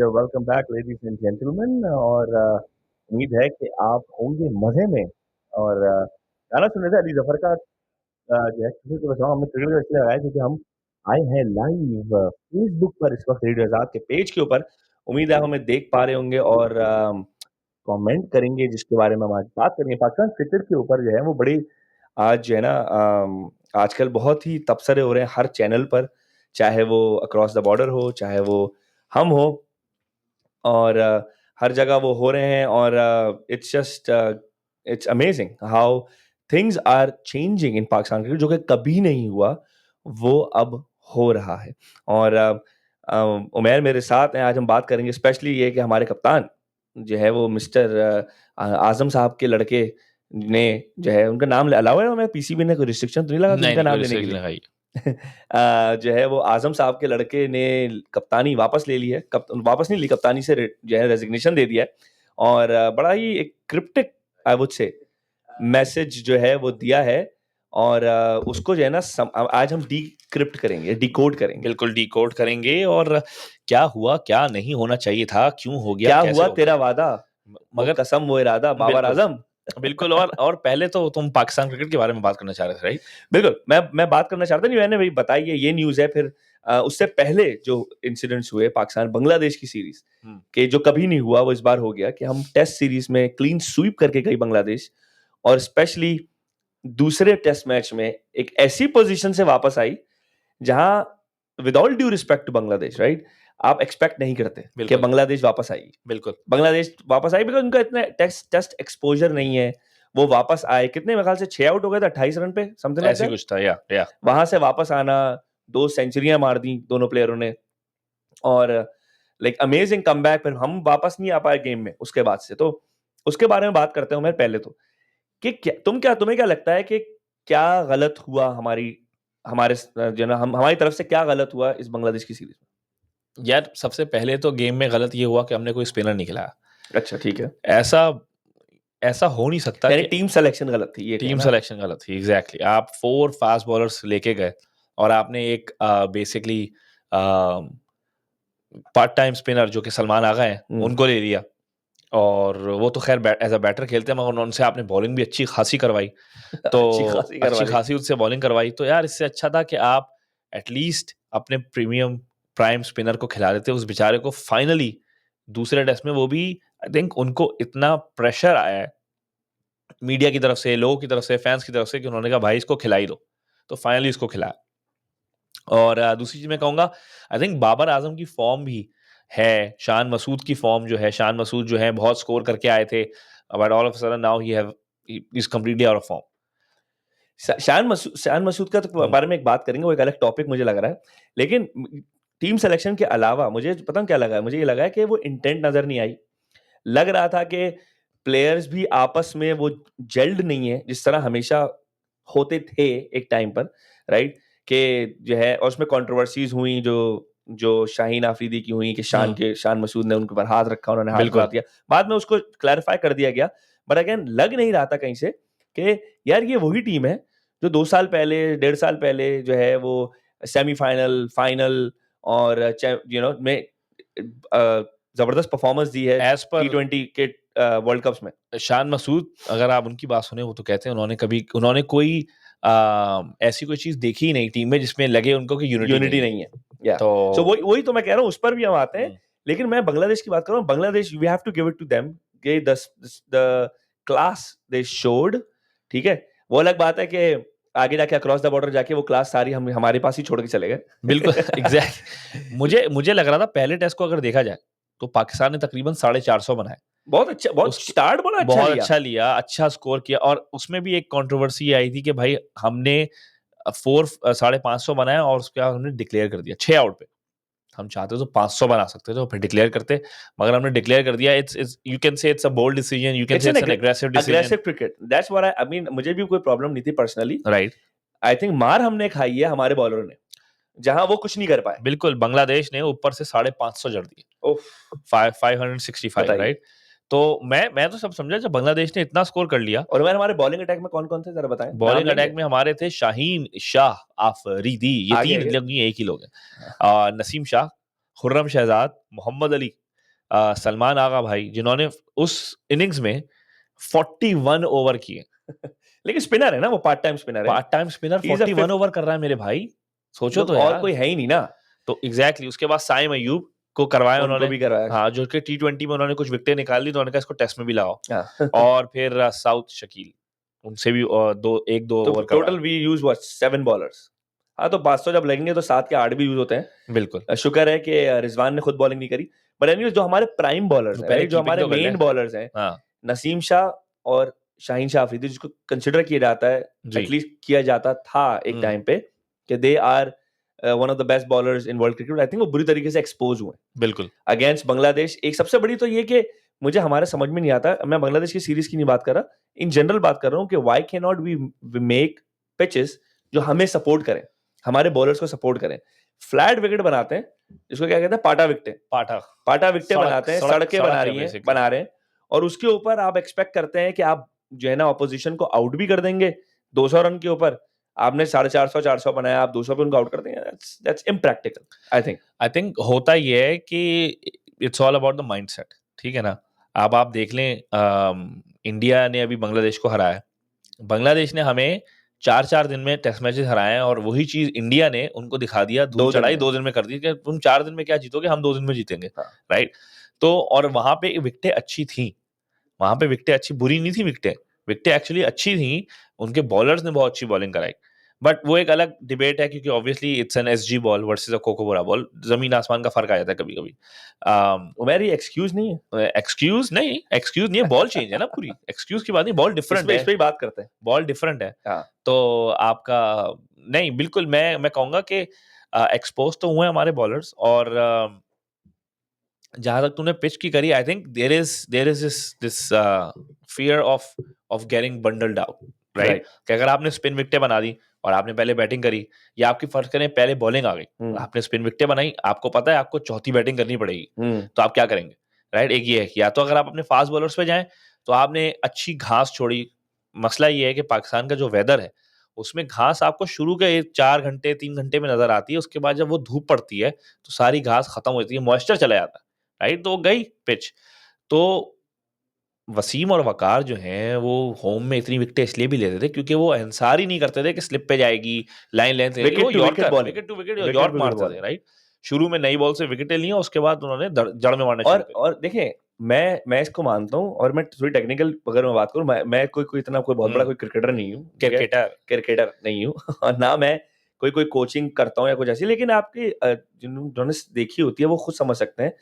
Welcome back ladies and gentleman और उम्मीद है कि आप होंगे मजे में और गाना सुन रहे थे अली जफर का जो है क्रिकेट का सॉन्ग हमने क्रिकेट का इसलिए लगाया क्योंकि हम आए हैं लाइव फेसबुक पर इस वक्त रेडियो आजाद के पेज के ऊपर। उम्मीद है आप हमें देख पा रहे होंगे और कमेंट करेंगे जिसके बारे में हम आज बात करेंगे। पाकिस्तान क्रिकेट के ऊपर जो है वो बड़ी आज जो है ना आजकल बहुत ही तबसरे हो रहे हैं हर चैनल पर, चाहे वो अक्रॉस द बॉर्डर हो, चाहे वो हम हो, और हर जगह वो हो रहे हैं और it's amazing how things are changing in Pakistan cricket, जो कि कभी नहीं हुआ वो अब हो रहा है। और उमैर मेरे साथ हैं, आज हम बात करेंगे स्पेशली ये कि हमारे कप्तान जो है वो मिस्टर आजम साहब के लड़के ने जो है उनका नाम अलाउ है, मैं पीसीबी ने कोई रिस्ट्रिक्शन तो नहीं लगा नहीं उनका नहीं कोई नाम लेने के रिस्ट्रिक्शन लिए? लगाई। जो है वो आजम साहब के लड़के ने कप्तानी वापस ले ली है, वापस नहीं ली, कप्तानी से जो है रेजिग्नेशन दे दिया है और बड़ा ही एक क्रिप्टिक आई वुड से मैसेज जो है वो दिया है और उसको जो है ना आज हम डीक्रिप्ट करेंगे, डिकोड करेंगे। बिल्कुल डिकोड करेंगे और क्या हुआ, क्या नहीं होना चाहिए था, क्यों हो गया, क्या कैसे हुआ हो तेरा गया। वादा, वो मगर कसम वो इरादा, बाबर बिल्कुल, आजम। बिल्कुल और पहले तो तुम पाकिस्तान क्रिकेट के बारे में बात करना चाह रहे थे, राइट? बिल्कुल, मैं बात करना चाहता नहीं, मैंने वही बताई है, ये न्यूज़ है। फिर उससे पहले जो इंसिडेंट्स हुए पाकिस्तान बांग्लादेश की सीरीज हुँ, के, जो कभी नहीं हुआ वो इस बार हो गया कि हम टेस्ट सीरीज में क्लीन स्वीप करके गई बांग्लादेश, और स्पेशली दूसरे टेस्ट मैच में एक ऐसी पोजीशन से वापस आई जहां with all due respect to Bangladesh, right, आप एक्सपेक्ट नहीं करते कि बिल्कुल, बांग्लादेश वापस आएगी। बिल्कुल। बांग्लादेश वापस आई बिकॉज उनका इतना टेस्ट टेस्ट एक्सपोजर नहीं है। वो वापस आए, कितने, मेरे ख्याल से 6 आउट हो गए थे 28 रन पे, समथिंग लाइक ऐसे दैट। कुछ था या वहां से वापस आना, 2 सेंचुरियां मार दी दोनों प्लेयरों ने, और लाइक अमेजिंग कमबैक। फिर हम वापस नहीं आ पाए गेम में उसके बाद से, तो उसके बारे में बात करते हैं मैं पहले तो, कि तुम्हें क्या लगता है कि क्या गलत हुआ हमारे जो ना हमारी तरफ से क्या गलत हुआ इस बांग्लादेश की सीरीज यार सबसे पहले तो गेम में गलत ये हुआ कि हमने कोई स्पिनर नहीं खिलाया। में? अच्छा, ठीक है। ऐसा ऐसा हो नहीं सकता यानी कि टीम सिलेक्शन गलत थी, ये टीम कहना है आपका? सिलेक्शन गलत थी, एग्जैक्टली। आप 4 फास्ट बॉलर्स लेके गए और आपने एक बेसिकली पार्ट टाइम स्पिनर जो कि सलमान आगा हैं, हम्म। उनको ले लिया। और वो तो खैर एज अ बैटर खेलते हैं, मगर उनसे आपने बॉलिंग भी अच्छी खासी करवाई। तो अच्छी खासी करवा अच्छी ली। खासी उससे बॉलिंग करवाई, तो यार इससे अच्छा था कि आप एटलीस्ट अपने प्रीमियम प्राइम स्पिनर को खिला देते उस बेचारे को। फाइनली दूसरे टेस्ट में वो भी, आई थिंक उनको इतना प्रेशर आया है मीडिया की तरफ से, लोगों की तरफ से, फैंस की तरफ से, कि उन्होंने कहा भाई इसको खिला ही दो। तो फाइनली इसको खिलाया। और दूसरी चीज मैं कहूंगा, आई थिंक बाबर आजम की फॉर्म भी है, शान मसूद की फॉर्म जो है, शान मसूद जो है बहुत स्कोर करके आए थे, but all of sudden now he is completely out of form. Shan Masood का तो बारे में एक बात करेंगे, वो एक अलग टॉपिक मुझे लग रहा है। लेकिन टीम सिलेक्शन के अलावा मुझे पता क्या लगा है, मुझे ये लगा है कि वो इंटेंट नजर नहीं आई। लग रहा था कि प्लेयर्स भी आपस में वो जेल्ड नहीं है जिस तरह हमेशा होते थे एक टाइम पर, राइट, कि जो है, और उसमें कंट्रोवर्सीज हुई जो जो शाहीन आफरीदी की हुई कि शान मसूद ने उनके ऊपर हाथ रखा, उन्होंने हाथ उठा बिल्कुल। दिया। बाद में उसको क्लैरिफाई कर दिया गया, बट अगेन लग नहीं रहा था कहीं से कि यार ये वही टीम है जो 2 साल पहले, 1.5 साल पहले जो है वो सेमीफाइनल, फाइनल और में जबरदस्त परफॉर्मेंस दी है एज पर T20 के वर्ल्ड कप्स में। शान मसूद, अगर आप उनकी बात सुने, वो तो कहते हैं उन्होंने कोई ऐसी कोई चीज देखी ही नहीं टीम में जिसमें लगे उनको कि यूनिटी यूनिटी नहीं है। नहीं है, या तो सो वही वही तो मैं कह रहा हूँ, उस पर भी हम आते हैं। हम्म, लेकिन मैं बांग्लादेश की बात कर रहा हूँ। Bangladesh, we have to give it to them, the class they showed, ठीक है। वो अलग बात है कि आगे जाके अक्रॉस द बॉर्डर जाके वो क्लास सारी हम हमारे पास ही छोड़ के चले बिल्कुल गए। एग्जैक्ट। मुझे लग रहा था पहले टेस्ट को अगर देखा जाए तो पाकिस्तान ने तकरीबन 450 बनाए। बहुत अच्छा, बहुत उसके स्टार्ट बड़ा अच्छा बहुत लिया। अच्छा लिया, अच्छा स्कोर किया। और उसमें भी एक कंट्रोवर्सी आई थी कि भाई हमने 550 बनाया और उसके बाद हमने डिक्लेयर कर दिया 6 आउट पे। हम चाहते तो 500 बना सकते थे और फिर डिक्लेयर करते, मगर हमने डिक्लेयर कर दिया। It's you can say it's a bold decision, you can it's say an it's an aggressive decision, aggressive cricket, that's what I mean. मुझे भी कोई प्रॉब्लम नहीं थी पर्सनली। राइट? आई थिंक मार हमने खाई है हमारे बॉलरों ने, जहां वो कुछ नहीं कर पाए। बिल्कुल, बांग्लादेश ने ऊपर से 550 जड़ दिए, उफ, 565, बताइए। राइट? तो मैं तो सब समझा जब बांग्लादेश ने इतना स्कोर कर लिया। और मैंने हमारे बॉलिंग अटैक में कौन कौन थे जरा बताएं, नाम बॉलिंग लेंगे? अटैक में हमारे थे शाहीन शाह आफरीदी, ये आगे तीन आगे। लोग नहीं, एक ही लोग हैं। नसीम शाह, खुर्रम शहजाद, मोहम्मद अली सलमान आगा भाई, जिन्होंने उस इनिंग्स में 41 ओवर किए। लेकिन स्पिनर है ना, वो पार्ट टाइम स्पिनर है, पार्ट टाइम स्पिनर 41 ओवर कर रहा है मेरे भाई, सोचो तो और यार। कोई है ही नहीं ना। तो एग्जैक्टली उसके बाद साइम अयूब को करवाया उनको उन्होंने भी करवाया। हाँ, जो कि T20 में उन्होंने कुछ विकेटें निकाल ली, तो उन्होंने कहा इसको टेस्ट में भी लगाओ। हाँ। और फिर साउथ शकील, उनसे भी एक दो तो over total we use what 7 bowlers. हाँ, तो 500 जब लगेंगे तो 7 के 8 भी यूज होते हैं। बिल्कुल। शुक्र है कि रिजवान ने खुद बॉलिंग नहीं करी। बट एनीवेज, जो हमारे प्राइम बॉलर्स हैं, जो हमारे मेन बॉलर्स हैं, नसीम शाह और शाहीन शाह अफरीदी, जिसको कंसिडर किया जाता है, एटलीस्ट किया जाता था एक टाइम पे, कि they are one of the best bowlers in world cricket. I think वो बुरी तरीके से एक्सपोज हुए बिल्कुल अगेंस्ट बांग्लादेश। एक सबसे बड़ी तो ये कि मुझे हमारे समझ में नहीं आता, मैं बांग्लादेश की सीरीज की नहीं बात कर रहा, इन जनरल बात कर रहा हूँ कि why can not we make pitches जो हमें सपोर्ट करें, हमारे बॉलर्स को सपोर्ट करें। फ्लैट विकेट बनाते हैं, जिसको क्या कहते हैं, पाटा विकेटें, पाटा विकेटें बनाते हैं, सड़कें बना रहे हैं, और उसके ऊपर आप एक्सपेक्ट करते हैं कि आप जो है ना ऑपोजिशन को आउट भी कर देंगे 200 रन के ऊपर। आपने 450 400 बनाया, आप 200 पे उनको आउट कर देंगे। That's impractical. आई थिंक होता ये है कि it's all about the mindset, ठीक है ना। अब आप देख लें, इंडिया ने अभी बांग्लादेश को हराया, बांग्लादेश ने हमें 4-4 दिन में टेस्ट मैचेस हराए हैं, और वही चीज इंडिया ने उनको दिखा दिया, धूल चढ़ाई 2 दिन में कर दी कि तुम 4 दिन में क्या जीतोगे, हम 2 दिन में जीतेंगे। राइट। तो और वहां पे विकेटें अच्छी थी, वहां पे विकेटें अच्छी, बुरी नहीं थी विकेटें, विकेटें एक्चुअली अच्छी थी, उनके बॉलर्स ने बहुत अच्छी बॉलिंग कराई। बट वो एक अलग डिबेट है, क्योंकि obviously it's an SG ball versus a Kookaburra ball, जमीन आसमान का फर्क आ जाता है कभी कभी। उमेर, ये एक्सक्यूज नहीं है, एक्सक्यूज नहीं है, बॉल चेंज है ना पूरी, एक्सक्यूज की बात नहीं, बॉल डिफरेंट है, इस पे ही बात करते हैं, बॉल डिफरेंट है। हाँ। तो आपका नहीं, बिल्कुल मैं कहूंगा कि एक्सपोज तो हुए हमारे बॉलर्स, और जहां तक तूने पिच की करी, I think there is this fear of getting bundled out, right. कि अगर आपने स्पिन विकेटें बना दी और आपने पहले बैटिंग करी, या आपकी फर्ज करें पहले बॉलिंग आ गई, आपने स्पिन विकेटें बनाई, आपको पता है आपको चौथी बैटिंग करनी पड़ेगी, तो आप क्या करेंगे, राइट। एक ये है, या तो अगर आप अपने फास्ट बॉलर्स पे जाएं, तो आपने अच्छी घास छोड़ी। मसला ये है कि पाकिस्तान का जो वेदर है, उसमें घास आपको शुरू के 4 घंटे 3 घंटे में नजर आती है, उसके बाद जब वो धूप पड़ती है तो सारी घास खत्म होती है, मॉइस्चर चला जाता है, राइट। तो गई पिच। तो वसीम और वकार जो हैं, वो होम में इतनी विकेटें इसलिए भी लेते थे क्योंकि वो इंतजार ही नहीं करते थे कि स्लिप पे जाएगी, line length wicket to wicket york मारते थे, राइट। शुरू में नई बॉल से विकेटें ली, उसके बाद उन्होंने जड़ में मारना शुरू किया। और देखें, मैं इसको मानता हूँ, और मैं थोड़ी टेक्निकल अगर मैं बात करूँ, मैं कोई इतना कोई बहुत बड़ा कोई क्रिकेटर नहीं हूँ, क्रिकेटर नहीं हूँ और ना मैं कोई कोचिंग करता हूँ या कुछ ऐसी, लेकिन आपकी जिन्होंने देखी होती है वो खुद समझ सकते हैं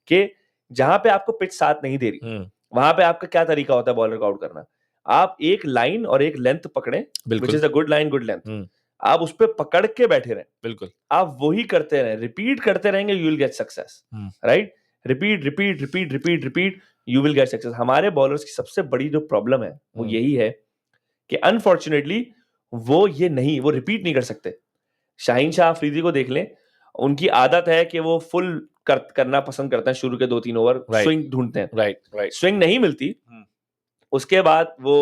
कि जहां पे आपको पिच साथ नहीं दे रही, वहां पे आपका क्या तरीका होता है बॉलर को आउट करना। आप एक लाइन और एक लेंथ पकड़े, which is a good line good length, आप उस पर पकड़ के बैठे रहें, बिल्कुल, आप वही करते रहें, रिपीट करते रहेंगे, you will get success, right. Repeat repeat repeat repeat repeat, you will get success. हमारे बॉलर्स की सबसे बड़ी जो प्रॉब्लम है वो यही है कि अनफॉर्चुनेटली वो रिपीट नहीं कर सकते। शाहीन शाह अफरीदी को देख लें, उनकी आदत है कि वो फुल करना पसंद करते हैं, शुरू के 2-3 ओवर स्विंग ढूंढते हैं, राइट। स्विंग नहीं मिलती, उसके बाद वो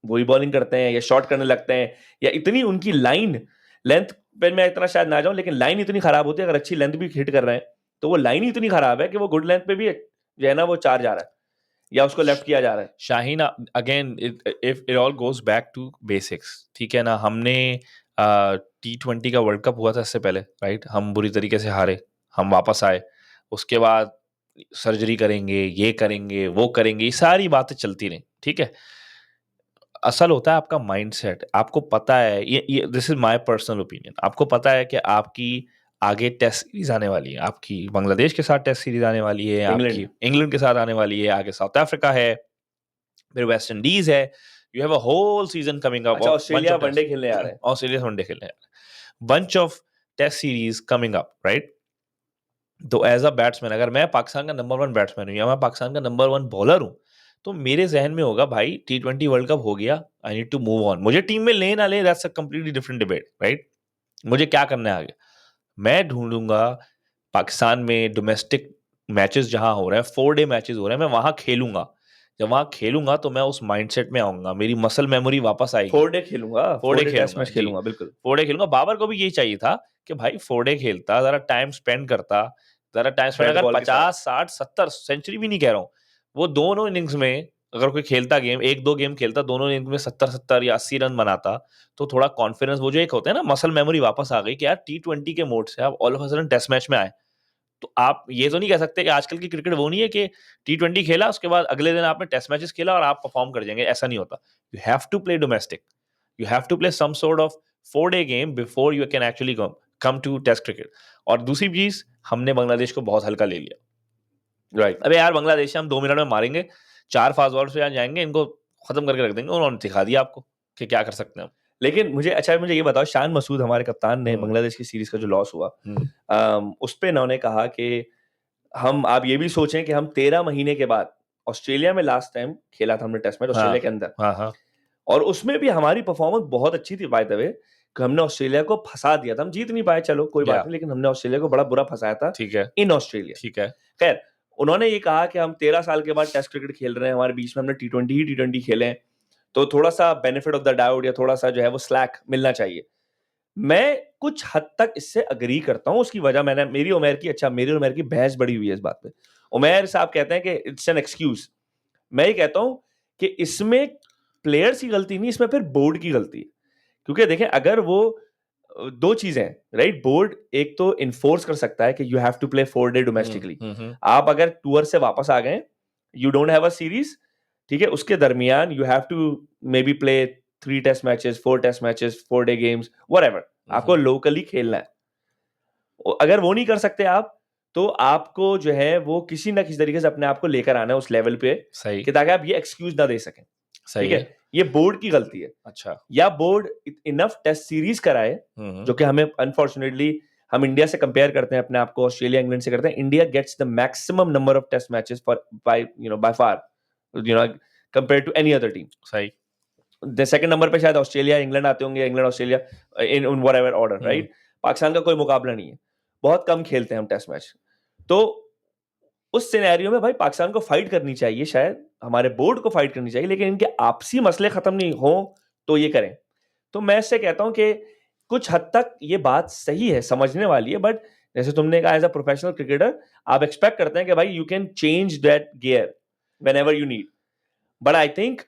वही बॉलिंग करते हैं या शॉट करने लगते हैं, या इतनी उनकी लाइन लेंथ पे मैं इतना शायद ना जाऊं, लेकिन लाइन इतनी खराब होती है, अगर अच्छी लेंथ भी हिट कर रहे हैं तो वो लाइन ही इतनी खराब है कि वो गुड लेंथ पे भी जो है ना वो 4 जा रहा है या उसको लेफ्ट किया जा रहा है। Shaheen, again if it all goes back to basics, ठीक है ना। हमने T20 का वर्ल्ड कप हुआ था इससे पहले, राइट। हम बुरी तरीके से हारे, हम वापस आए, उसके बाद सर्जरी करेंगे, ये करेंगे, वो करेंगे, ये सारी बातें चलती रही, ठीक है। असल होता है आपका माइंडसेट। आपको पता है, ये this is my personal opinion, आपको पता है कि आपकी आगे टेस्ट सीरीज आने वाली है, आपकी बांग्लादेश के साथ टेस्ट सीरीज आने वाली है, आपकी इंग्लैंड के साथ आने वाली है, आगे साउथ अफ्रीका है, फिर वेस्ट इंडीज है, you have a whole season coming up. Australia one day खेलने आ रहे हैं, ऑस्ट्रेलिया वनडे खेलने आ रहे हैं, bunch of test series coming up, right. तो एज अ बैट्समैन, अगर मैं पाकिस्तान का नंबर 1 बैट्समैन हूँ या मैं पाकिस्तान का नंबर 1 बॉलर हूँ, तो मेरे जहन में होगा भाई T20 वर्ल्ड कप हो गया, I need to move on. मुझे टीम में ले ना ले, that's a completely different debate, right. मुझे क्या करना है आगे, मैं ढूंढूंगा पाकिस्तान में डोमेस्टिक मैचेस जहां हो रहे हैं, 4 डे मैचेस हो रहे हैं, मैं वहां खेलूंगा। जब वहां खेलूंगा तो मैं उस माइंडसेट में आऊंगा, मेरी मसल मेमोरी वापस आएगी। 4 डे खेलूंगा, 4 डे टेस्ट मैच खेलूंगा, बिल्कुल 4 डे खेलूंगा। बाबर को भी यही चाहिए था कि भाई 4 डे खेलता, जरा टाइम स्पेंड करता, there are times Dead अगर ball के 50, 60, 70 सेंचुरी भी नहीं कह रहा हूँ, वो दोनों इनिंग्स में अगर कोई खेलता गेम, 1-2 गेम खेलता, दोनों इनिंग्स में 70-70 या 80 रन बनाता, तो थोड़ा कॉन्फिडेंस, वो जो एक होता है ना मसल मेमोरी, वापस आ गई कि यार T20 के मोड से आप all of a sudden test match में आए। तो आप ये तो नहीं कह सकते कि आजकल की क्रिकेट वो नहीं है कि T20 खेला, उसके बाद अगले दिन आपने टेस्ट मैचेस खेला और आप परफॉर्म कर जाएंगे, ऐसा नहीं होता। You have to play domestic, you have to play some sort of 4-day game before you can actually come to test cricket. और दूसरी चीज, हमने बांग्लादेश को बहुत हल्का ले लिया। राइट। अबे यार, बांग्लादेश हम 2 मिनट में मारेंगे, 4 फास्ट बॉल से जाएंगे, इनको खत्म करके रख देंगे। उन्होंने दिखा दिया आपको कि क्या कर सकते हैं हम। लेकिन मुझे ये बताओ, शान मसूद हमारे कप्तान ने बांग्लादेश की सीरीज का जो लॉस हुआ, उस पे इन्होंने कहा कि आप ये भी सोचें कि हम 13 महीने के बाद ऑस्ट्रेलिया में लास्ट टाइम खेला था हमने टेस्ट मैच, ऑस्ट्रेलिया के अंदर, हाँ। और उसमें भी हमारी परफॉर्मेंस बहुत अच्छी थी बाय द वे, कि हमने ऑस्ट्रेलिया को फंसा दिया था। हम जीत नहीं पाए, चलो कोई बात नहीं, लेकिन हमने ऑस्ट्रेलिया को बड़ा बुरा फंसाया था। ठीक है, इन ऑस्ट्रेलिया। ठीक है। खैर, उन्होंने ये कहा कि हम 13 साल के बाद टेस्ट क्रिकेट खेल रहे हैं, हमारे बीच में हमने T20 खेले हैं, तो थोड़ा सा बेनिफिट ऑफ द डाउट या थोड़ा सा जो है वो स्लैक मिलना चाहिए। मैं कुछ हद तक इससे अग्री करता हूं। उसकी वजह मेरी उमर की बहस बड़ी हुई है इस बात पे। उमर साहब कहते हैं कि इट्स एन एक्सक्यूज। मैं ये कहता हूं कि इसमें प्लेयर्स की गलती नहीं, इसमें फिर बोर्ड की गलती है। क्योंकि देखें, अगर वो दो चीजें हैं, राइट, बोर्ड एक तो इन्फोर्स कर सकता है कि you have to play 4 day domestically. आप अगर टूर से वापस आ गए, you don't have a series, ठीक है, उसके दरमियान you have to may be play 3 test matches, 4 test matches, 4 day games, whatever, आपको लोकली खेलना है। अगर वो नहीं कर सकते आप, तो आपको जो है वो किसी ना किसी तरीके से अपने आप को लेकर आना है उस लेवल पे, सही, कि ताकि आप ये एक्सक्यूज ना दे सकें। सही ठीक है, ये बोर्ड की गलती है। अच्छा। या बोर्ड इनफ टेस्ट सीरीज कराए, जो कि हमें अनफॉर्चुनेटली, हम इंडिया से कंपेयर करते हैं अपने आप को, ऑस्ट्रेलिया इंग्लैंड से करते हैं, India gets the maximum number of test matches for by far, compare to any other team. सही। द सेकंड नंबर पे शायद ऑस्ट्रेलिया इंग्लैंड आते होंगे, England Australia in whatever order, right. Pakistan का कोई मुकाबला नहीं है, बहुत कम खेलते हैं हम टेस्ट मैच। तो उस सिनेरियो में भाई पाकिस्तान को फाइट करनी चाहिए, शायद हमारे बोर्ड को फाइट करनी चाहिए, लेकिन इनके आपसी मसले खत्म नहीं हो तो ये करें। तो मैं इससे कहता हूं कि कुछ हद तक ये बात सही है, समझने वाली है, बट जैसे तुमने कहा, एज अ प्रोफेशनल क्रिकेटर आप एक्सपेक्ट करते हैं कि भाई you can change that gear whenever you need, but I think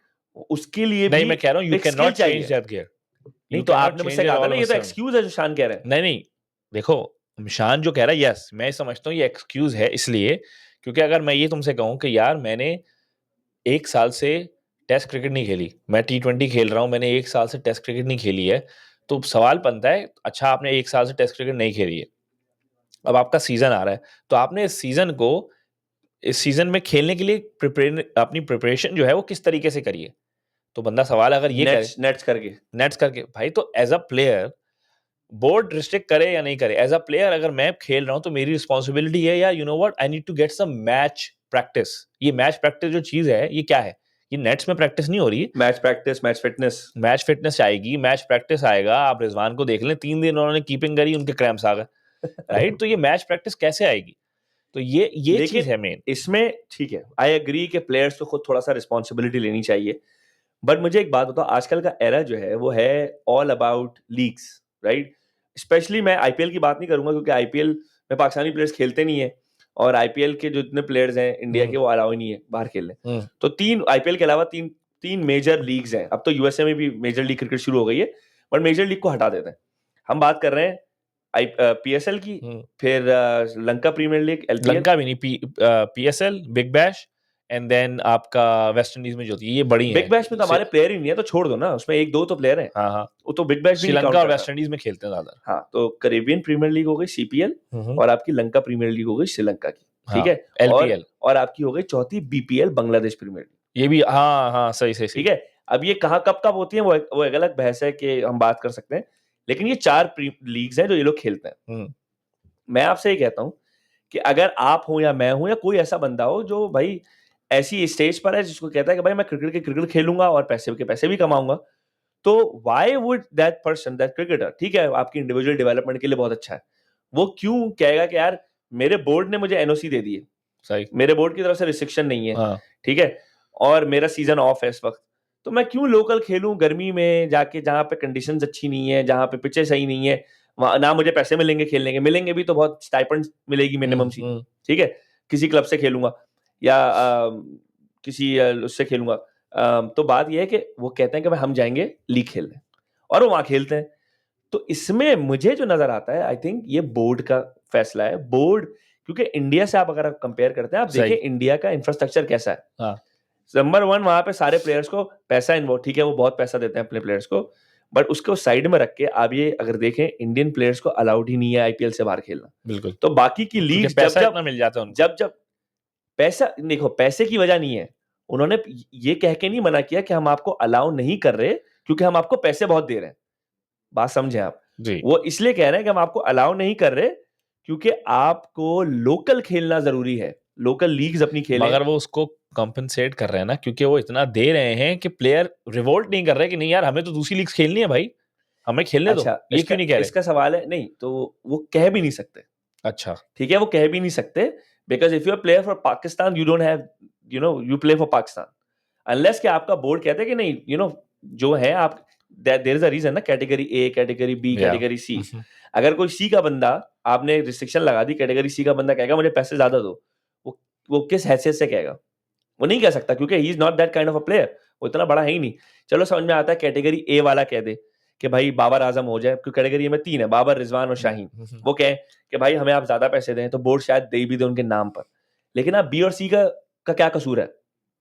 उसके लिए नहीं, भी मैं कह रहा हूं यू एक कैन skill नॉट चाहिए। Change that gear. नहीं तो आपने मुझसे कहा था ना, ये तो एक्सक्यूज है जो शान कह रहे हैं। नहीं, देखो, शान जो कह रहा है, यस, मैं समझता हूँ ये एक्सक्यूज है, इसलिए क्योंकि अगर मैं ये तुमसे कहूं कि यार मैंने 1 साल से टेस्ट क्रिकेट नहीं खेली, मैं T20 खेल रहा हूं, मैंने 1 साल से टेस्ट क्रिकेट नहीं खेली है, तो सवाल बनता है, अच्छा आपने 1 साल से टेस्ट क्रिकेट नहीं खेली है, अब आपका सीजन आ रहा है, तो आपने इस सीजन में खेलने के लिए अपनी प्रिपरेशन जो है वो किस तरीके से करिए। तो बंदा सवाल अगर ये करे, नेट्स करके भाई, तो as a player board restrict करे या नहीं करे, एज अ प्लेयर अगर मैं खेल रहा हूं तो मेरी रिस्पॉन्सिबिलिटी है, या you know what, I need to get some match practice. ये मैच प्रैक्टिस जो चीज है, ये क्या है? ये नेट्स में प्रैक्टिस नहीं हो रही, मैच प्रैक्टिस, मैच फिटनेस आएगी, मैच प्रैक्टिस आएगा। आप रिजवान को देख लें, 3 दिन उन्होंने कीपिंग करी, उनके क्रैम्प्स आ गए, राइट। तो ये मैच प्रैक्टिस कैसे आएगी? तो ये चीज है मेन इसमें। ठीक है, आई एग्री कि प्लेयर्स को खुद थोड़ा सा रिस्पॉन्सिबिलिटी लेनी चाहिए, बट मुझे एक बात बताओ, आजकल का एरा जो है वो है all about leagues, right. Specially मैं आईपीएल की बात नहीं करूंगा, क्योंकि आईपीएल में पाकिस्तानी प्लेयर्स खेलते नहीं है, और आईपीएल के जो जितने प्लेयर्स हैं इंडिया के, वो अलाउ ही नहीं है बाहर खेलने। तो आईपीएल के अलावा तीन मेजर लीग्स हैं। अब तो यूएसए में भी मेजर लीग क्रिकेट शुरू हो गई है, बट मेजर लीग को हटा देते हैं। हम बात कर रहे हैं पीएसएल की, फिर Lanka Premier League, LPL, Lanka भी नहीं, PSL, Big Bash, and then आपका वेस्ट इंडीज में जो थी, ये बड़ी है। बिग बैश में तो हमारे प्लेयर ही नहीं है, तो छोड़ दो ना, उसमें 1-2 तो प्लेयर हैं। हाँ, वो तो बिग बैश भी नहीं श्रीलंका और count वेस्ट करता। इंडीज में खेलते हैं ज्यादा। हाँ, तो कैरेबियन प्रीमियर लीग हो गई सीपीएल, और आपकी लंका प्रीमियर लीग हो गई श्रीलंका की, ठीक है, एलपीएल, और आपकी हो गई चौथी बीपीएल, बांग्लादेश प्रीमियर लीग। ये भी, हाँ, सही। ठीक है, अब ये कब होती है, वो एक अलग बहस है कि हम बात कर सकते हैं, लेकिन ये 4 लीग्स हैं जो ये लोग खेलते हैं। मैं आपसे ये कहता हूं कि अगर आप हो या मैं हूं या कोई ऐसा बंदा हो जो भाई ऐसी स्टेज पर है जिसको कहता है कि भाई मैं क्रिकेट खेलूंगा और पैसे भी कमाऊंगा, तो why would that person, that cricketer, ठीक है, आपकी इंडिविजुअल डेवलपमेंट के लिए बहुत अच्छा है, वो क्यों कहेगा कि यार मेरे बोर्ड ने मुझे एनओसी दे दी है, सही, मेरे बोर्ड की तरफ से रिस्ट्रिक्शन नहीं है, हाँ, ठीक है, और मेरा सीजन ऑफ है इस वक्त, तो मैं क्यों लोकल खेलूं गर्मी में जाके, जहां पे कंडीशंस अच्छी नहीं है, जहां पे पिचेस सही नहीं है, ना मुझे पैसे मिलेंगे खेलने के, मिलेंगे भी तो बहुत स्टाइपेंड मिलेगी मिनिमम सी, ठीक है, किसी क्लब से खेलूंगा या किसी उससे खेलूंगा। तो बात यह है कि वो कहते हैं कि भाई हम जाएंगे लीग खेलने, और वो वहां खेलते हैं। तो इसमें मुझे जो नजर आता है, आई थिंक ये बोर्ड का फैसला है। बोर्ड, क्योंकि इंडिया से आप अगर कंपेयर करते हैं, आप देखें इंडिया का इंफ्रास्ट्रक्चर कैसा है। हाँ। नंबर 1 वहां पे सारे प्लेयर्स को पैसा इन्वॉल्व, ठीक है वो बहुत पैसा देते हैं अपने प्लेयर्स को, बट उसको साइड में रख के आप ये अगर देखें, इंडियन प्लेयर्स को अलाउड ही नहीं है आईपीएल से बाहर खेलना। बिल्कुल। तो बाकी की लीग पैसा इतना मिल जाता है उनको। जब पैसा, देखो पैसे की वजह नहीं है, उन्होंने ये कह के नहीं मना किया कि हम आपको अलाउ नहीं कर रहे क्योंकि हम आपको पैसे बहुत दे रहे हैं, बात समझे आप जी। वो इसलिए कह रहे हैं कि हम आपको अलाउ नहीं कर रहे क्योंकि आपको लोकल खेलना जरूरी है, लोकल लीग्स अपनी खेलें। मगर वो उसको कंपनसेट कर रहे हैं ना, क्योंकि वो इतना दे रहे हैं कि प्लेयर रिवोल्ट नहीं कर रहे कि नहीं यार हमें तो दूसरी लीग्स खेलनी है भाई, हमें खेलने दो। ये क्यों नहीं कह रहे? इसका सवाल है, नहीं तो वो कह भी नहीं सकते। अच्छा, ठीक है, वो कह भी नहीं सकते, because if you are player for Pakistan you don't have, you play for Pakistan, unless कि आपका बोर्ड कहते हैं कि नहीं, जो है आप, देयर इज अ रीजन ना, category A, category B, category C. अगर कोई सी का बंदा, आपने रिस्ट्रिक्शन लगा दी, कैटेगरी सी का बंदा कहेगा मुझे पैसे ज्यादा दो, वो किस हैसियत से कहेगा? वो नहीं कह सकता क्योंकि he is not that kind of a player, वो इतना बड़ा है ही नहीं। चलो समझ में आता है, कैटेगरी ए वाला कह दे कि भाई बाबर आजम हो जाए, क्योंकि कैटेगरी में 3 है, बाबर, रिजवान और शाहीन, वो कहे कि भाई हमें आप ज्यादा पैसे दें, तो बोर्ड शायद दे भी दे उनके नाम पर, लेकिन आप बी और सी का क्या कसूर है?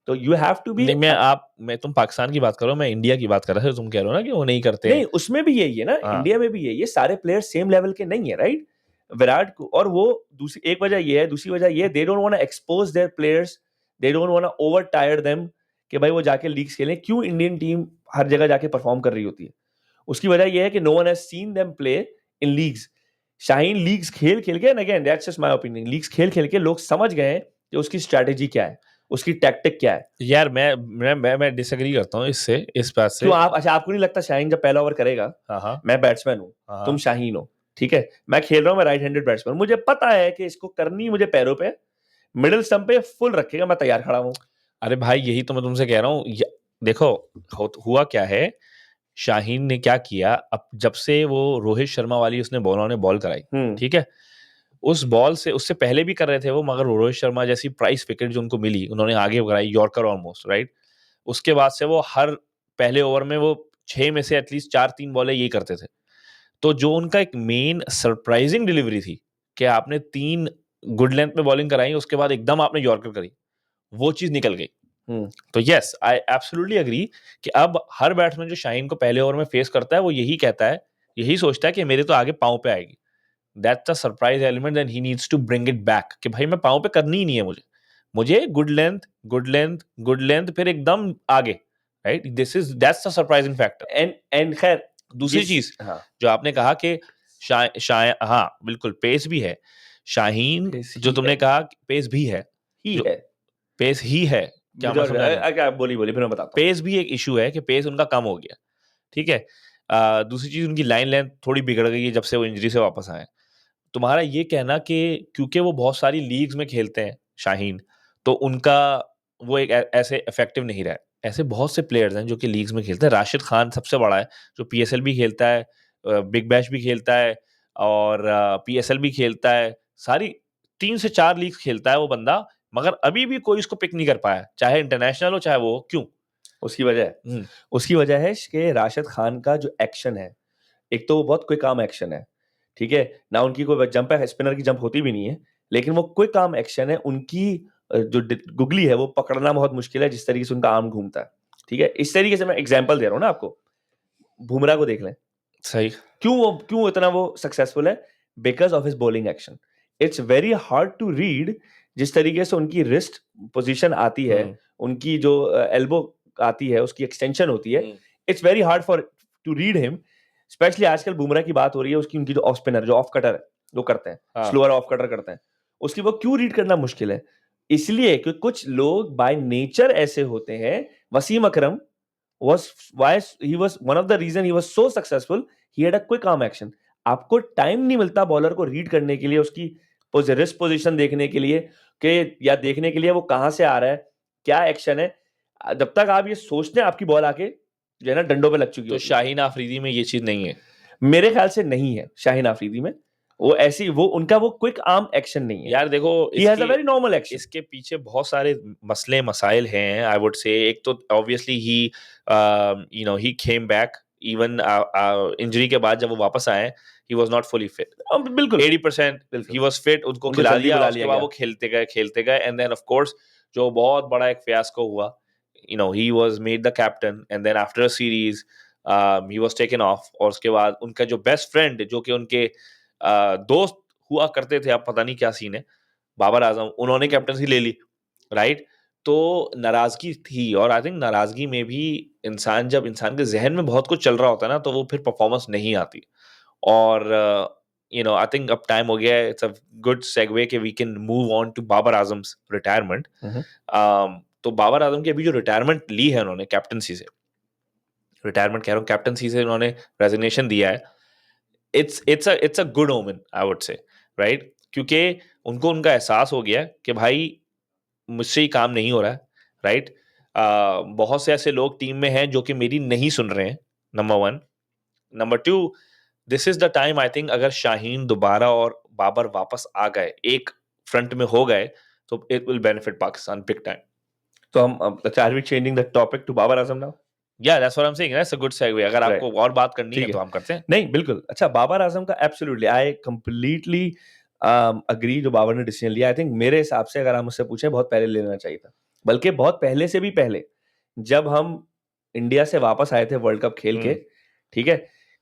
तो यू हैव टू बी। मैं तुम पाकिस्तान की बात करो, मैं इंडिया की बात कर रहा था, तुम कह रहे हो ना कि वो नहीं करते। नहीं, उसमें भी यही है ना, इंडिया में भी ये सारे प्लेयर सेम लेवल के नहीं है, राइट? विराट को, और वो दूसरी एक वजह ये है, दूसरी वजह ये, they don't want to expose their players, they don't want to over tire them कि भाई वो जाके लीग्स खेलें। क्यों इंडियन टीम हर जगह जाके परफॉर्म कर रही होती है? उसकी वजह ये है कि no one has seen them play in leagues. Shaheen leagues खेल खेल के, and again that's just my opinion, leagues खेल खेल के लोग समझ गए कि उसकी स्ट्रेटेजी क्या है, उसकी टैक्टिक क्या है। यार मैं डिसएग्री करता हूँ इससे, इस बात से। क्यों आप, अच्छा आपको नहीं लगता शाहीन जब पहला ओवर करेगा, हाँ, मैं बैट्समैन हूँ, तुम शाहीन हो, ठीक है, मैं खेल रहा हूँ, मैं राइट हैंडेड बैट्समैन, मुझे पता है कि इसको करनी मुझे पैरों पे, मिडिल स्टंप पे फुल रखेगा, मैं तैयार खड़ा हूँ। अरे भाई यही तो मैं तुमसे कह रहा हूँ। देखो हुआ क्या है, शाहीन ने क्या किया, अब जब से वो रोहित शर्मा वाली उसने बॉल कराई, ठीक है, उस बॉल से, उससे पहले भी कर रहे थे वो, मगर रोहित शर्मा जैसी प्राइस विकेट जो उनको मिली, उन्होंने आगे कराई, यॉर्कर ऑलमोस्ट, राइट। उसके बाद से वो हर पहले ओवर में वो 6 में से एटलीस्ट 4-3 बॉलें यही करते थे। तो जो उनका एक मेन सरप्राइजिंग डिलीवरी थी कि आपने 3 गुड लेंथ में बॉलिंग कराई, उसके बाद एकदम आपने यॉर्कर करी, वो चीज निकल गई। तो यस, आई एब्सोल्युटली एग्री कि अब हर बैट्समैन जो शाहीन को पहले ओवर में फेस करता है, वो यही कहता है, यही सोचता है कि मेरे तो आगे पांव पे आएगी। That's a surprise element and he needs to bring it back कि भाई मैं पांव पे करनी ही नहीं है, मुझे good length, good length, good length, फिर एकदम आगे, right. That's the surprising factor. And खैर दूसरी चीज जो आपने कहा कि हाँ बिल्कुल, पेस भी है शाहीन, जो तुमने कहा पेस भी है, पेस ही है, क्या बोली फिर मैं बताता हूं। पेस भी एक इशू है कि पेस उनका कम हो गया, ठीक है। दूसरी चीज उनकी लाइन लेंथ थोड़ी बिगड़ गई है जब से वो इंजरी से वापस आए। तुम्हारा ये कहना कि क्योंकि वो बहुत सारी लीग्स में खेलते हैं शाहीन, तो उनका वो एक ऐसे इफेक्टिव नहीं रहा है। ऐसे बहुत से प्लेयर्स हैं जो कि लीग्स में खेलते हैं। राशिद खान सबसे बड़ा है, जो पीएसएल भी खेलता है, बिग बैश भी खेलता है, और पीएसएल भी खेलता है, सारी 3 से 4 लीग्स खेलता है वो बंदा, मगर अभी भी कोई इसको पिक नहीं कर पाया, चाहे इंटरनेशनल हो चाहे वो। क्यों? उसकी वजह है कि राशिद खान का जो एक्शन है, एक तो वो बहुत क्विक आर्म एक्शन है, ठीक है ना, उनकी कोई जंप है, स्पिनर की जंप होती भी नहीं है, लेकिन वो क्विक आर्म एक्शन है। उनकी जो गुगली है वो पकड़ना बहुत मुश्किल है, जिस तरीके से उनका आर्म घूमता है, ठीक है। इस तरीके से मैं एग्जांपल दे रहा हूं ना आपको, बुमराह को देख लें, सही। क्यों इतना वो सक्सेसफुल है? Because of his bowling action. It's very hard to read, जिस तरीके से उनकी रिस्ट पोजीशन आती है, उनकी जो एल्बो आती है, उसकी एक्सटेंशन होती है, it's very hard for to read him. Especially आजकल बुमराह की बात हो रही है, उसकी उनकी जो ऑफ स्पिनर, जो ऑफ कटर है, वो करते हैं, स्लोअर ऑफ कटर करते हैं, उसकी वो क्यों रीड करना मुश्किल है? इसलिए कि कुछ लोग बाय नेचर ऐसे होते हैं। वसीम अकरम was he was one of the reason he was so successful, he had a quick arm action। आपको टाइम नहीं मिलता बॉलर को रीड करने के लिए, उसकी रिस्ट पोजीशन देखने के लिए, कि या देखने के लिए वो कहां से आ रहा है, क्या एक्शन है। जब तक आप ये सोचते हैं आपकी बॉल आके जो है ना डंडों पे लग चुकी है। तो शाहीन आफरीदी में ये चीज नहीं है। मेरे ख्याल से नहीं है शाहीन आफरीदी में वो ऐसी वो उनका वो क्विक आर्म एक्शन नहीं है यार देखो he has a very normal action इसके पीछे बहुत सारे मसले मसाइल हैं आई वुड से एक तो obviously he you know he came back even injury के बाद जब वो वापस आए ही वाज नॉट फुली फिट बिल्कुल 80% ही वाज फिट उनको खिला जल्दी दिया बुला उसके लिया बाद गया। वो खेलते गए एंड देन ऑफ कोर्स जो बहुत बड़ा एक फियास्को हुआ you know he was made the captain and then after a series he was taken off और उसके बाद उनका जो बेस्ट फ्रेंड जो कि उनके दोस्त हुआ करते थे अब पता नहीं क्या सीन है बाबर आजम उन्होंने कैप्टनसी ले ली राइट तो नाराजगी थी और आई थिंक नाराजगी में भी जब इंसान के जहन में बहुत कुछ चल रहा होता है ना तो वो फिर परफॉर्मेंस नहीं आती और यू नो आई थिंक अब टाइम हो गया इट्स अ गुड सेगवे कि we can move on to Babar Azam's retirement तो बाबर आजम की अभी जो रिटायरमेंट ली है उन्होंने कैप्टनसी से रिटायरमेंट कह रहा हूँ कैप्टनसी से उन्होंने रेजिग्नेशन दिया है it's a good omen I would say right क्योंकि उनको उनका एहसास हो गया कि भाई मुझसे ही काम नहीं हो रहा है राइट बहुत से ऐसे लोग टीम में हैं जो कि मेरी नहीं सुन रहे हैं number 1 number 2 this is the time I think अगर शाहीन दोबारा और बाबर वापस आ गए एक फ्रंट में हो गए तो it will benefit Pakistan big time तो हम are we changing the topic to Babar Azam now या that's what I am saying that's a good segue अगर आपको और बात करनी है तो हम करते हैं नहीं बिल्कुल अच्छा बाबर आजम का एब्सोल्युटली आई कंप्लीटली अग्री जो बाबर ने डिसीजन लिया आई थिंक मेरे हिसाब से अगर हम उससे पूछें बहुत पहले लेना चाहिए था बल्कि बहुत पहले से भी पहले जब हम इंडिया से वापस आए थे वर्ल्ड कप खेल के ठीक है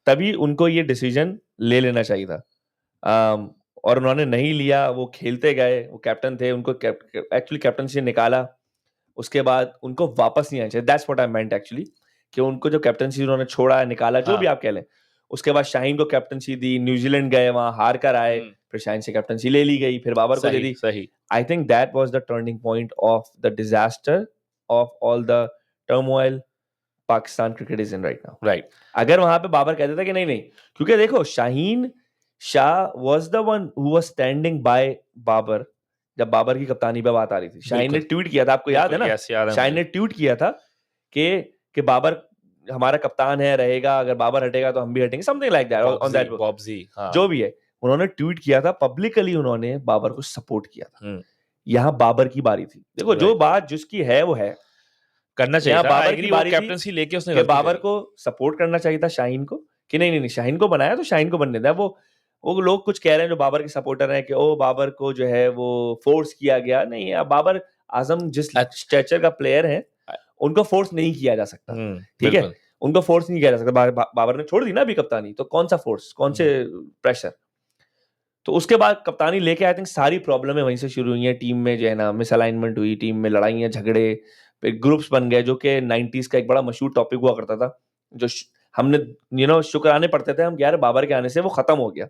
तभी उनको ये डिसीजन ले लेना चाहिए था और उन्होंने नहीं लिया वो खेलते गए वो कैप्टन थे उनको एक्चुअली कैप्टनसी से निकाला उसके बाद उनको वापस नहीं आना चाहिए that's what I meant actually कि उनको जो कैप्टनसी उन्होंने छोड़ा निकाला जो भी आप कह लें उसके बाद शाहीन को कैप्टनसी दी न्यूजीलैंड गए वहां हार कर आए फिर शाहीन से कैप्टनसी ले ली गई फिर बाबर को दे दी सही I think that was the turning point of the disaster of all the turmoil Pakistan cricket is in right now right अगर वहां पे बाबर कहते थे कि नहीं नहीं क्योंकि देखो Shaheen Shah was the one who was standing by Babar जब बाबर की कप्तानी पे बात आ रही थी शाहीन ने ट्वीट किया था आपको याद है ना शाहीन ने ट्वीट किया था कि बाबर हमारा कप्तान है रहेगा अगर बाबर हटेगा तो हम भी हटेंगे something like that on that Bobji जो भी है उन्होंने ट्वीट किया था पब्लिकली उन्होंने बाबर को सपोर्ट किया था यहाँ बाबर की बारी थी देखो जो बात जिसकी है वो है करना चाहिए था बाबर की बारी कैप्टनसी लेके उसने कि बाबर को सपोर्ट करना चाहिए था शाहीन को कि नहीं नहीं शाहीन को बनाया तो शाहीन को बनने दिया वो लोग कुछ कह रहे हैं जो बाबर के सपोर्टर हैं कि ओ बाबर को जो है वो फोर्स किया गया नहीं बाबर आजम जिस स्ट्रेचर का प्लेयर है उनको फोर्स नहीं किया जा सकता ठीक है उनको फोर्स नहीं किया जा सकता बाबर ने छोड़ दी ना अभी कप्तानी तो कौन सा फोर्स कौन से प्रेशर तो उसके बाद कप्तानी लेके आई थिंक सारी प्रॉब्लमें वहीं से शुरू हुई हैं टीम में जो है ना मिसअलाइनमेंट हुई टीम में लड़ाइयाँ झगड़े फिर ग्रुप्स बन गए जो कि 90s का एक बड़ा मशहूर टॉपिक हुआ करता था जो हमने शुक्राने पढ़ते थे हम यार बाबर के आने से वो खत्म हो गया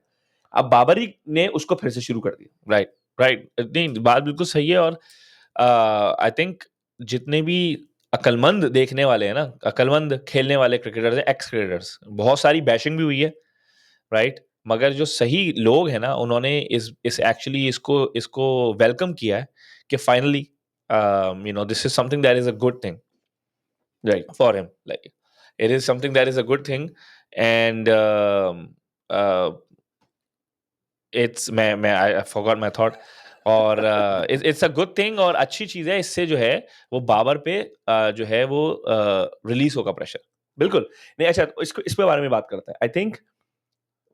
अब बाबर ही ने उसको फिर से शुरू कर दिया राइट नहीं बात बिल्कुल सही है और आई थिंक जितने भी अकलमंद देखने वाले हैं ना अकलमंद खेलने वाले क्रिकेटर्स हैं एक्स क्रिकेटर्स बहुत सारी बैशिंग भी हुई है राइट मगर जो सही लोग हैं ना उन्होंने इस एक्चुअली इसको वेलकम किया है कि finally this is something that is a good thing right for him like it is something that is a good thing and it's I forgot my thought और it's a good thing और अच्छी चीज है इससे जो है वो बाबर पे जो है वो रिलीज होगा प्रेशर बिल्कुल नहीं अच्छा इस पे बारे में बात करते हैं आई थिंक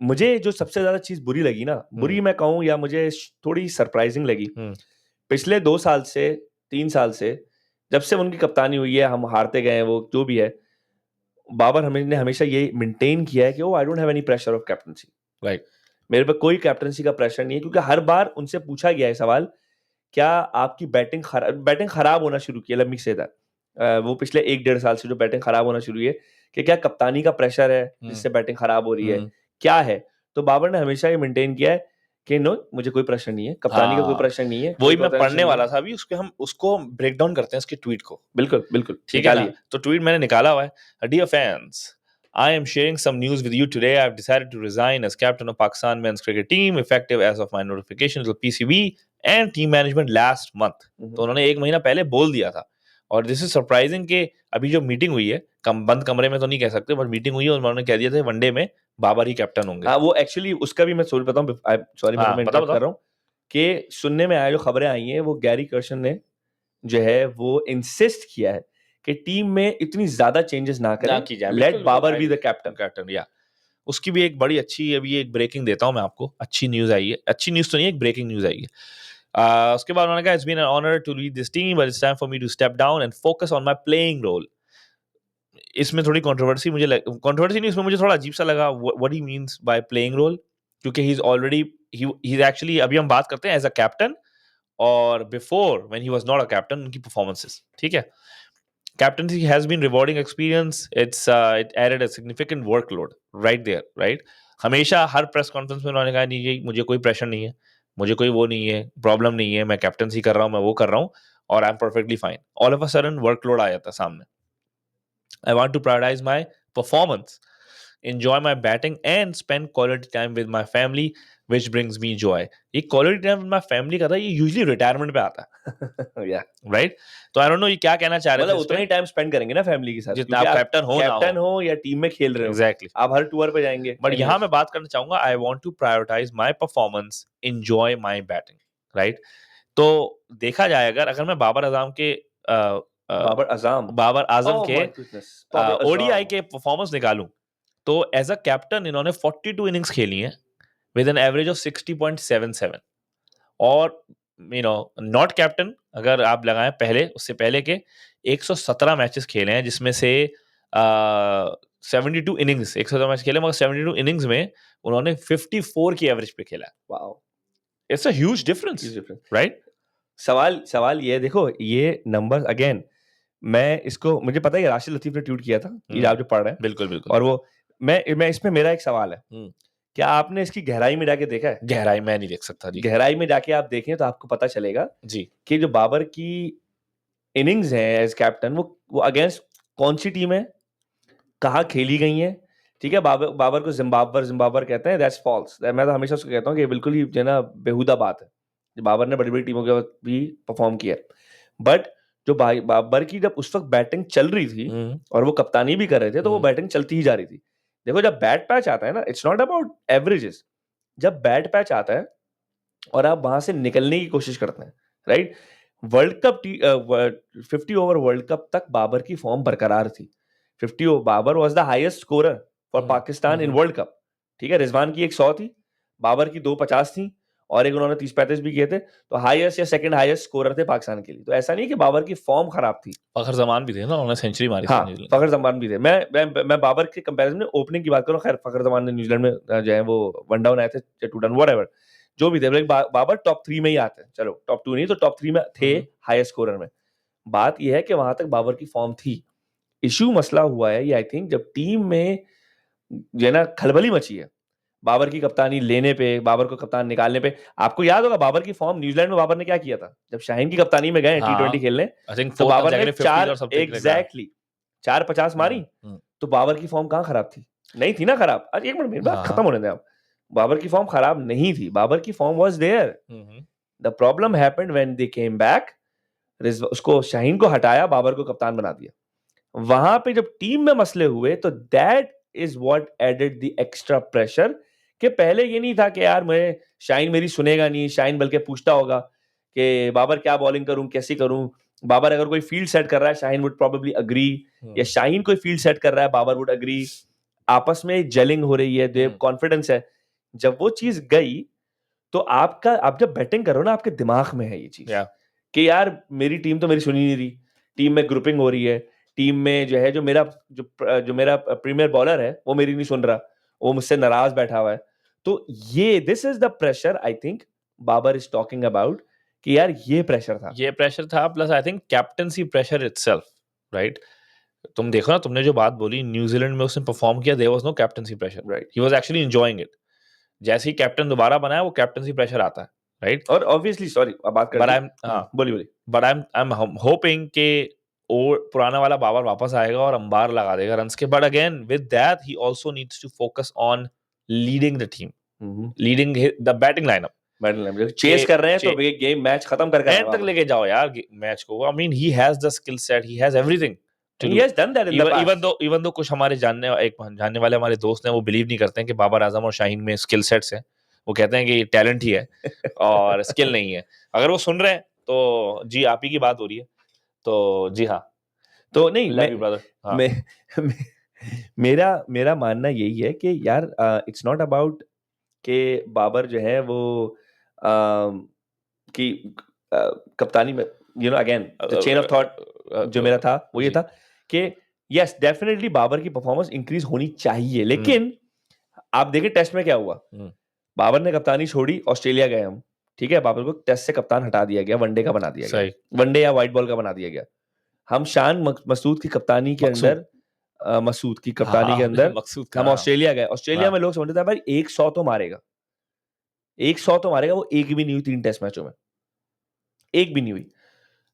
मुझे जो सबसे ज्यादा चीज बुरी लगी ना बुरी मैं कहूं या मुझे थोड़ी सरप्राइजिंग लगी पिछले 2 साल से 3 साल से जब से उनकी कप्तानी हुई है हम हारते गए वो जो भी है बाबर ने हमेशा ये मेंटेन किया है कि I don't have any pressure of captaincy right मेरे पे कोई कैप्टनसी का प्रेशर नहीं है क्योंकि हर बार उनसे पूछा गया है सवाल क्या आपकी बैटिंग खराब होना शुरू की लेट मी से दैट वो पिछले 1-1.5 साल से जो बैटिंग खराब होना शुरू हुई है कि क्या कप्तानी का प्रेशर है जिससे बैटिंग खराब हो रही है क्या है तो बाबर ने हमेशा ये मेंटेन किया है कि नो मुझे कोई प्रेशर नहीं है कप्तानी का कोई प्रेशर नहीं है वही मैं पढ़ने वाला था अभी उसको ब्रेक डाउन करते हैं उसके ट्वीट को बिल्कुल ठीक है ना तो ट्वीट मैंने निकाला हुआ है dear fans I am sharing some news with you today. I've decided to resign as captain of Pakistan men's cricket team effective as of my notification to PCB and team management last month. तो उन्होंने 1 महीना पहले बोल दिया था और this is surprising कि अभी जो मीटिंग हुई है बंद कमरे में तो नहीं कह सकते बट मीटिंग हुई है और उन्होंने कह दिया था वनडे में बाबर ही कैप्टन होंगे। हाँ, वो एक्चुअली उसका भी मैं सॉरी बताऊं, सॉरी हाँ, मैं बताओ, इंटरप्ट कर रहा हूँ कि सुनने में आया, जो खबरें आई हैं, वो गैरी कर्शन ने जो है वो इंसिस्ट किया है कि टीम में इतनी ज्यादा चेंजेस ना ना करें, की जाए, लेट बिल्कुल, बाबर बिल्कुल, बी द कैप्टन। कैप्टन, या उसकी भी एक बड़ी अच्छी, अभी एक ब्रेकिंग देता हूं मैं आपको, अच्छी न्यूज आई है, अच्छी न्यूज तो नहीं, एक ब्रेकिंग न्यूज आई है। उसके बाद उन्होंने कहा, it's been an honour to lead this team, but it's time for me to step down and focus on my playing role. इसमें थोड़ी कंट्रोवर्सी कंट्रोवर्सी नहीं, इसमें मुझे थोड़ा अजीब सा लगा, what he means by playing role, क्योंकि he is already, he is actually, अभी हम बात करते हैं एज अ कैप्टन और before when he was not a captain, उनकी परफॉर्मेंसेस, ठीक है। Captaincy has been rewarding experience. It added a significant workload right there, right? हमेशा हर प्रेस कॉन्फ्रेंस में उन्होंने कहा, नहीं जी, मुझे कोई प्रेशर नहीं है, मुझे कोई वो नहीं है, प्रॉब्लम नहीं है, मैं कैप्टनसी कर रहा हूँ, मैं वो कर रहा हूँ और I am perfectly fine. All of a sudden workload आ जाता सामने। I want to prioritize my performance, enjoy my batting, and spend quality time with my family, which brings me joy. ये quality time with my family का था, ये usually retirement पे आता है, या right? तो I don't know ये क्या कहना चाह रहे थे मतलब इस उतना पे, ही टाइम स्पेंड करेंगे ना फैमिली के साथ, जितना क्योंकि आप आप कैप्टन हो ना कैप्टन हो। हो या टीम में खेल रहे हो, Exactly. आप हर टूर पे जाएंगे। बट यहाँ Anyways, मैं बात करना चाहूंगा, I want to prioritise my performance, enjoy my batting, right? तो देखा जाए, अगर अगर मैं बाबर आजम के बाबर आजम, बाबर आजम oh के my goodness, Babar ODI Azam, के परफॉर्मेंस निकालूं, तो एज अ कैप्टन इन्होंने 42 इनिंग्स खेली हैं विद एन एवरेज ऑफ 60.77, और नॉट कैप्टन अगर आप लगाएं पहले, उससे पहले के 117 मैचेस खेले हैं, जिसमें से 72 इनिंग्स, 117 मैच खेले, मगर 72 इनिंग्स में उन्होंने 54 की एवरेज पे खेला है। Wow, it's a huge difference, huge difference। Right? सवाल ये है, देखो ये नंबर अगेन, मैं इसको, मुझे पता है राशिद लतीफ ने ट्वीट किया था, ये आप जो पढ़ रहे हैं, बिल्कुल, बिल्कुल। और वो मैं इसमें मेरा एक सवाल है, हम्म, क्या आपने इसकी गहराई में जाके देखा है? गहराई मैं नहीं देख सकता जी। गहराई में जाके आप देखें तो आपको पता चलेगा जी, कि जो बाबर की इनिंग्स है एज कैप्टन, वो अगेंस्ट कौन सी टीम है, कहाँ खेली गई है, ठीक है। बाबर बाबर को जिम्बाब्वर कहते हैं, दैट्स फॉल्स। मैं तो हमेशा उसको कहता हूँ कि ये बिल्कुल ही जो है ना बेहुदा बात है। बाबर ने बड़ी बड़ी टीमों के वक्त भी परफॉर्म किया, बट जो बाबर की जब उस वक्त बैटिंग चल रही थी और वो कप्तानी भी कर रहे थे, तो वो बैटिंग चलती ही जा रही थी। देखो जब बैट पैच आता है ना, इट्स नॉट अबाउट एवरेजेस, जब बैट पैच आता है और आप वहां से निकलने की कोशिश करते हैं, right. World cup 50 over world cup तक बाबर की फॉर्म बरकरार थी। 50 Babar was the highest scorer for Pakistan in world cup, ठीक है। रिजवान की एक 100 थी, बाबर की 250 थी, और एक उन्होंने 30-35 भी किए थे, तो हाईएस्ट या सेकंड हाईएस्ट स्कोरर थे पाकिस्तान के लिए। तो ऐसा नहीं कि बाबर की फॉर्म खराब थी। फखर जमान भी थे ना, उन्होंने सेंचुरी मारी हाँ, थी न्यूजीलैंड। फखर जमान भी थे। मैं बाबर के कंपैरिजन में ओपनिंग की बात करूं, खैर फखर जमान ने न्यूजीलैंड में जो है वो 1 डाउन आए थे, 2 डाउन, व्हाटएवर जो भी थे, लेकिन बाबर टॉप 3 में ही आते हैं। चलो टॉप 2 नहीं तो टॉप 3 में थे, हाईएस्ट स्कोरर में। बात यह है कि वहां तक बाबर की फॉर्म थी। इशू मसला हुआ है ये, आई थिंक, जब टीम में जो है ना खलबली मची है बाबर की कप्तानी लेने पे, बाबर को कप्तान निकालने पे। आपको याद होगा बाबर की फॉर्म, न्यूजीलैंड में बाबर ने क्या किया था जब शाहीन की कप्तानी में गए T20 खेलने, आई थिंक तो 4 बाबर ने consecutive 50 चार, और something like that। एग्जैक्टली 450 मारी। तो बाबर की फॉर्म कहाँ खराब थी? नहीं थी ना खराब। अरे एक मिनट, मेरी बात खत्म होने दें आप। बाबर की फॉर्म खराब नहीं थी, बाबर की form was there. The problem happened when they came back, उसको शाहीन को हटाया, बाबर को कप्तान बना दिया। वहां पे जब टीम में मसले हुए, तो that is what added the extra pressure, कि पहले ये नहीं था कि यार मैं, शाहीन मेरी सुनेगा नहीं, शाहीन बल्कि पूछता होगा कि बाबर क्या बॉलिंग करूं, कैसे करूं। बाबर अगर कोई फील्ड सेट कर रहा है, शाहीन वुड प्रोबेबली अग्री, या शाहीन कोई फील्ड सेट कर रहा है, बाबर वुड अग्री। आपस में जेलिंग हो रही है, देव कॉन्फिडेंस है। जब वो चीज गई, तो आप जब बैटिंग करो ना, आपके दिमाग में है ये चीज कि यार मेरी टीम तो मेरी सुनी नहीं रही, टीम में ग्रुपिंग हो रही है, टीम में जो है जो मेरा प्रीमियर बॉलर है वो मेरी नहीं सुन रहा, वो मुझसे नाराज बैठा हुआ है। तो ये this is the pressure I think Babar is talking about, कि यार ये प्रेशर था, plus I think captaincy pressure itself, right? तुम देखो ना, तुमने जो बात बोली, न्यूजीलैंड में उसने परफॉर्म किया, there was no captaincy pressure, right. He was actually enjoying it. जैसे ही कैप्टन दोबारा बनाया, वो कैप्टनसी प्रेशर आता है, राइट? और ऑब्वियसली सॉरी बात कर, बट आई एम होपिंग के पुराना वाला बाबर वापस आएगा और अंबार लगा देगा रन्स के। But again with that he also needs to focus on leading the team, leading the batting lineup. Chase कर रहे हैं तो गेम मैच खत्म करके एंड तक लेके जाओ यार मैच को। I mean he has the skill set, he has everything, to And he do. has done that in the past. Even though कुछ हमारे जानने वाले हमारे दोस्त हैं, वो बिलीव नहीं करते हैं कि बाबर आजम और शाहीन में स्किल सेट्स हैं. वो कहते हैं कि टैलेंट ही है और स्किल नहीं है. अगर वो सुन रहे हैं तो जी आप ही की बात हो रही है. तो जी हाँ, तो नहीं लव यू ब्रदर. हाँ. मेरा मानना यही है कि यार इट्स नॉट अबाउट कि बाबर जो है वो कि कप्तानी में again the chain of thought जो मेरा था वो ये था कि यस डेफिनेटली बाबर की परफॉर्मेंस इंक्रीज होनी चाहिए, लेकिन आप देखिए टेस्ट में क्या हुआ. बाबर ने कप्तानी छोड़ी, ऑस्ट्रेलिया गए हम, ठीक है, बाबर को टेस्ट से कप्तान हटा दिया गया, वनडे का बना दिया गया, वनडे या व्हाइट बॉल का बना दिया गया. हम शान मसूद की कप्तानी के अंदर मसूद की कप्तानी के अंदर हम ऑस्ट्रेलिया गए. ऑस्ट्रेलिया में लोग समझते थे भाई 100 तो मारेगा, 100 तो मारेगा. वो एक भी नहीं हुई 3 टेस्ट मैचों में, एक भी नहीं हुई.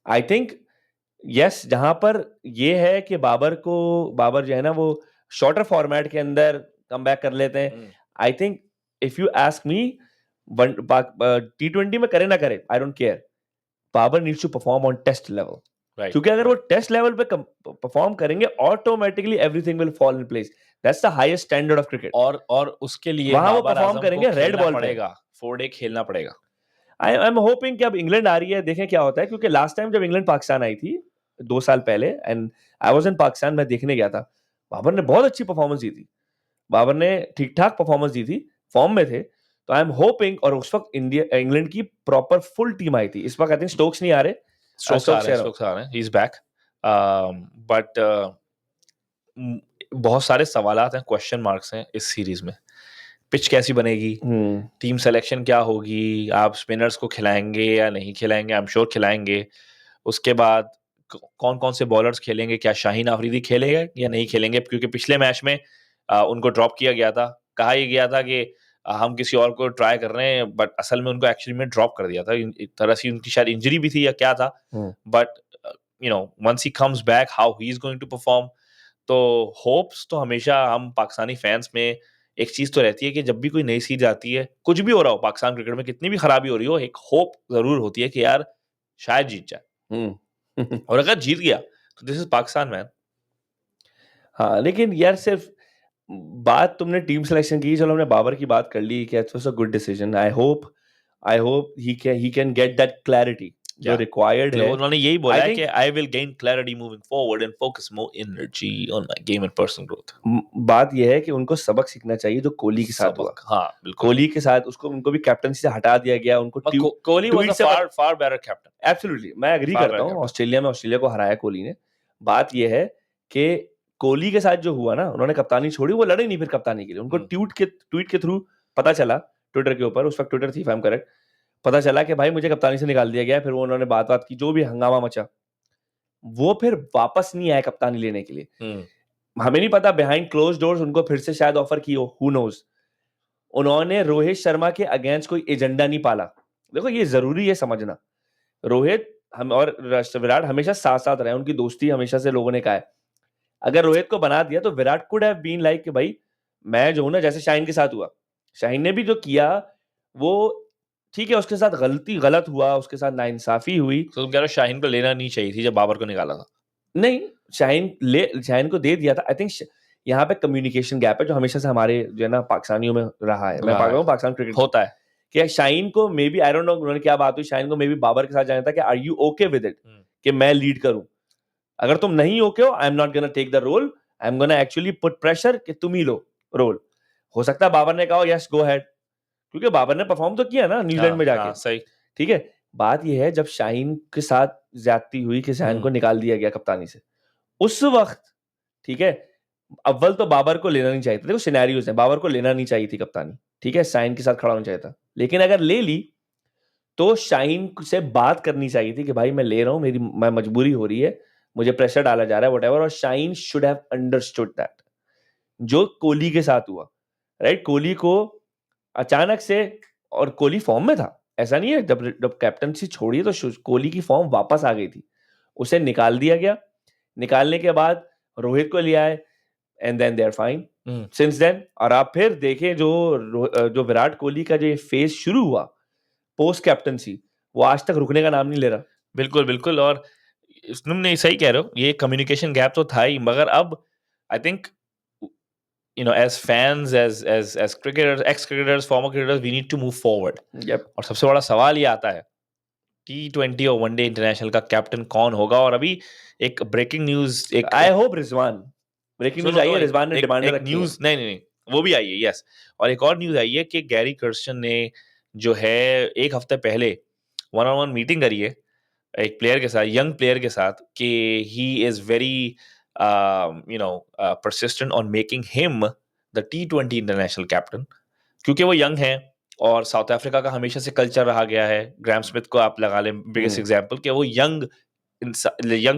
आई थिंक यस जहां पर ये है कि बाबर जो है ना वो शॉर्टर फॉर्मेट के अंदर कम बैक कर लेते हैं. I think if you ask me T20 में करे ना करे, I don't care, Babar needs to perform on test level. क्योंकि अगर वो टेस्ट लेवल पे परफॉर्म करेंगे automatically everything will fall in place. That's the highest standard of cricket. और उसके लिए वहां वो परफॉर्म करेंगे रेड बॉल पड़ेगा, 4 डे खेलना पड़ेगा. आई एम होपिंग कि अब इंग्लैंड आ रही है, देखें क्या होता है. क्योंकि लास्ट टाइम जब इंग्लैंड पाकिस्तान आई थी 2 साल पहले, and I was in Pakistan, मैं देखने गया था, बाबर ने बहुत अच्छी परफॉर्मेंस दी थी. बाबर ने ठीक ठाक परफॉर्मेंस दी थी, फॉर्म में थे. तो आई एम होपिंग, और उस वक्त इंग्लैंड की प्रॉपर फुल टीम आई थी. इस वक्त आई थिंक स्टोक्स नहीं आ रहे, स्टोक्स आ रहे हैं, ही इज बैक. बट बहुत सारे सवालात हैं, क्वेश्चन मार्क्स हैं इस सीरीज में. पिच कैसी बनेगी, टीम सिलेक्शन क्या होगी, आप स्पिनर्स को खिलाएंगे या नहीं खिलाएंगे, आई एम श्योर खिलाएंगे. उसके बाद कौन कौन से बॉलर्स खेलेंगे, क्या शाहीन आफरीदी खेलेगा या नहीं खेलेंगे, क्योंकि पिछले मैच में उनको ड्रॉप किया गया था. कहा यह गया था कि हम किसी और को ट्राई कर रहे हैं, बट असल में उनको एक्चुअली में ड्रॉप कर दिया था. एक तरह से उनकी शायद इंजरी भी थी या क्या था, but once he comes back how he is going to perform. तो होप्स तो हमेशा हम पाकिस्तानी फैंस में एक चीज तो रहती है कि जब भी कोई नई सीरीज आती है, कुछ भी हो रहा हो पाकिस्तान क्रिकेट में, कितनी भी खराबी हो रही हो, एक होप जरूर होती है कि यार शायद जीत जाए. और अगर जीत गया तो दिस इज पाकिस्तान मैन. हाँ, लेकिन यार सिर्फ बात तुमने टीम सिलेक्शन की, चलो हमने बाबर की बात कर ली कि it was a good decision. I hope he can get that clarity जो रिक्वायर्ड है. उन्होंने यही बोला है कि I will gain clarity moving forward and focus more energy on my game and personal growth. बात यह है कि उनको सबक सीखना चाहिए जो कोहली के साथ हुआ. हाँ बिल्कुल, कोहली के साथ उनको भी कैप्टनसी से हटा दिया गया. उनको Kohli was a far better captain. Absolutely, मैं एग्री करता हूं. ऑस्ट्रेलिया को हराया कोहली ने. बात यह है कि कोहली के साथ जो हुआ ना, उन्होंने कप्तानी छोड़ी, वो लड़े नहीं फिर कप्तानी के लिए. उनको ट्वीट के थ्रू पता चला, ट्विटर के ऊपर, उस वक्त ट्विटर थी इफ आई एम करेक्ट, पता चला कि भाई मुझे कप्तानी से निकाल दिया गया. फिर वो उन्होंने बात की, जो भी हंगामा मचा, वो फिर वापस नहीं आए कप्तानी लेने के लिए. हमें नहीं पता बिहाइंड क्लोज डोर्स उनको फिर से शायद ऑफर की हो, हु नोज. उन्होंने रोहित शर्मा के अगेंस्ट कोई एजेंडा नहीं पाला. देखो ये जरूरी है समझना, रोहित हम और विराट हमेशा साथ साथ रहे, उनकी दोस्ती हमेशा से लोगों ने कहा है. अगर रोहित को बना दिया तो Virat could have been like कि भाई मैं जो हूं ना, जैसे शाहीन के साथ हुआ, शाहीन ने भी जो किया वो ठीक है, उसके साथ गलत हुआ, उसके साथ नाइंसाफी हुई. तो तुम कह रहे हो शाहीन को लेना नहीं चाहिए थी जब बाबर को निकाला था? नहीं, शाहीन को दे दिया था. आई थिंक यहाँ पे कम्युनिकेशन गैप है जो हमेशा से हमारे जो है ना पाकिस्तानियों में रहा है. मैं पाकिस्तान क्रिकेट होता है कि शाहीन को may be, I don't no उन्होंने क्या बात हुई, शाहीन को मे बी बाबर के साथ जाना था कि are you okay with it कि मैं लीड करूं. अगर तुम नहीं ओके हो, I am not gonna take the role, I am gonna actually put pressure कि तुम ही लो रोल. हो सकता है बाबर ने कहा यस गो अहेड, क्योंकि बाबर ने परफॉर्म तो किया ना न्यूजीलैंड में जाके. सही, ठीक है. बात यह है जब शाहीन के साथ ज्यादती हुई कि शाहीन को निकाल दिया गया कप्तानी से, उस वक्त ठीक है, अव्वल तो बाबर को लेना नहीं चाहिए था. देखो सिनेरियोज हैं, बाबर को लेना नहीं चाहिए थी कप्तानी, ठीक है, शाहीन के साथ खड़ा होना चाहिए था. लेकिन अगर ले ली तो शाहीन से बात करनी चाहिए थी कि भाई मैं ले रहा हूं, मैं मजबूरी हो रही है, मुझे प्रेशर डाला जा रहा है, व्हाटएवर. और Shaheen should have understood that, जो कोहली के साथ हुआ. राइट, कोहली को अचानक से, और कोहली फॉर्म में था, ऐसा नहीं है, जब कैप्टनसी छोड़ी तो कोहली की फॉर्म वापस आ गई थी, उसे निकाल दिया गया. निकालने के बाद रोहित को लिया है, and then they are fine since then. और आप फिर देखें जो विराट कोहली का जो ये फेज शुरू हुआ पोस्ट कैप्टनसी, वो आज तक रुकने का नाम नहीं ले रहा. बिल्कुल बिल्कुल. और तुमने सही कह रहे हो, ये कम्युनिकेशन गैप तो था ही, मगर अब I think as fans, as cricketers, ex-cricketers, former cricketers, we need to move forward. Yep. और सबसे बड़ा सवाल ये आता है, T20 और वनडे इंटरनेशनल का कैप्टन कौन होगा? और अभी एक breaking news, I hope Rizwan, breaking news आई है, रिजवान ने डिमांड रखी है। न्यूज नहीं, वो भी आई है, यस। और एक और न्यूज आई है कि गैरी कर्स्टन ने जो है 1 हफ्ते पहले 1-on-1 मीटिंग करी है एक प्लेयर के साथ, यंग प्लेयर के साथ, कि he is very persistent on making him the T20 international captain, क्योंकि वो यंग है और साउथ अफ्रीका का हमेशा से कल्चर रहा गया है। ग्राहम स्मिथ को आप लगा लें बिगेस्ट एग्जांपल, कि वो यंग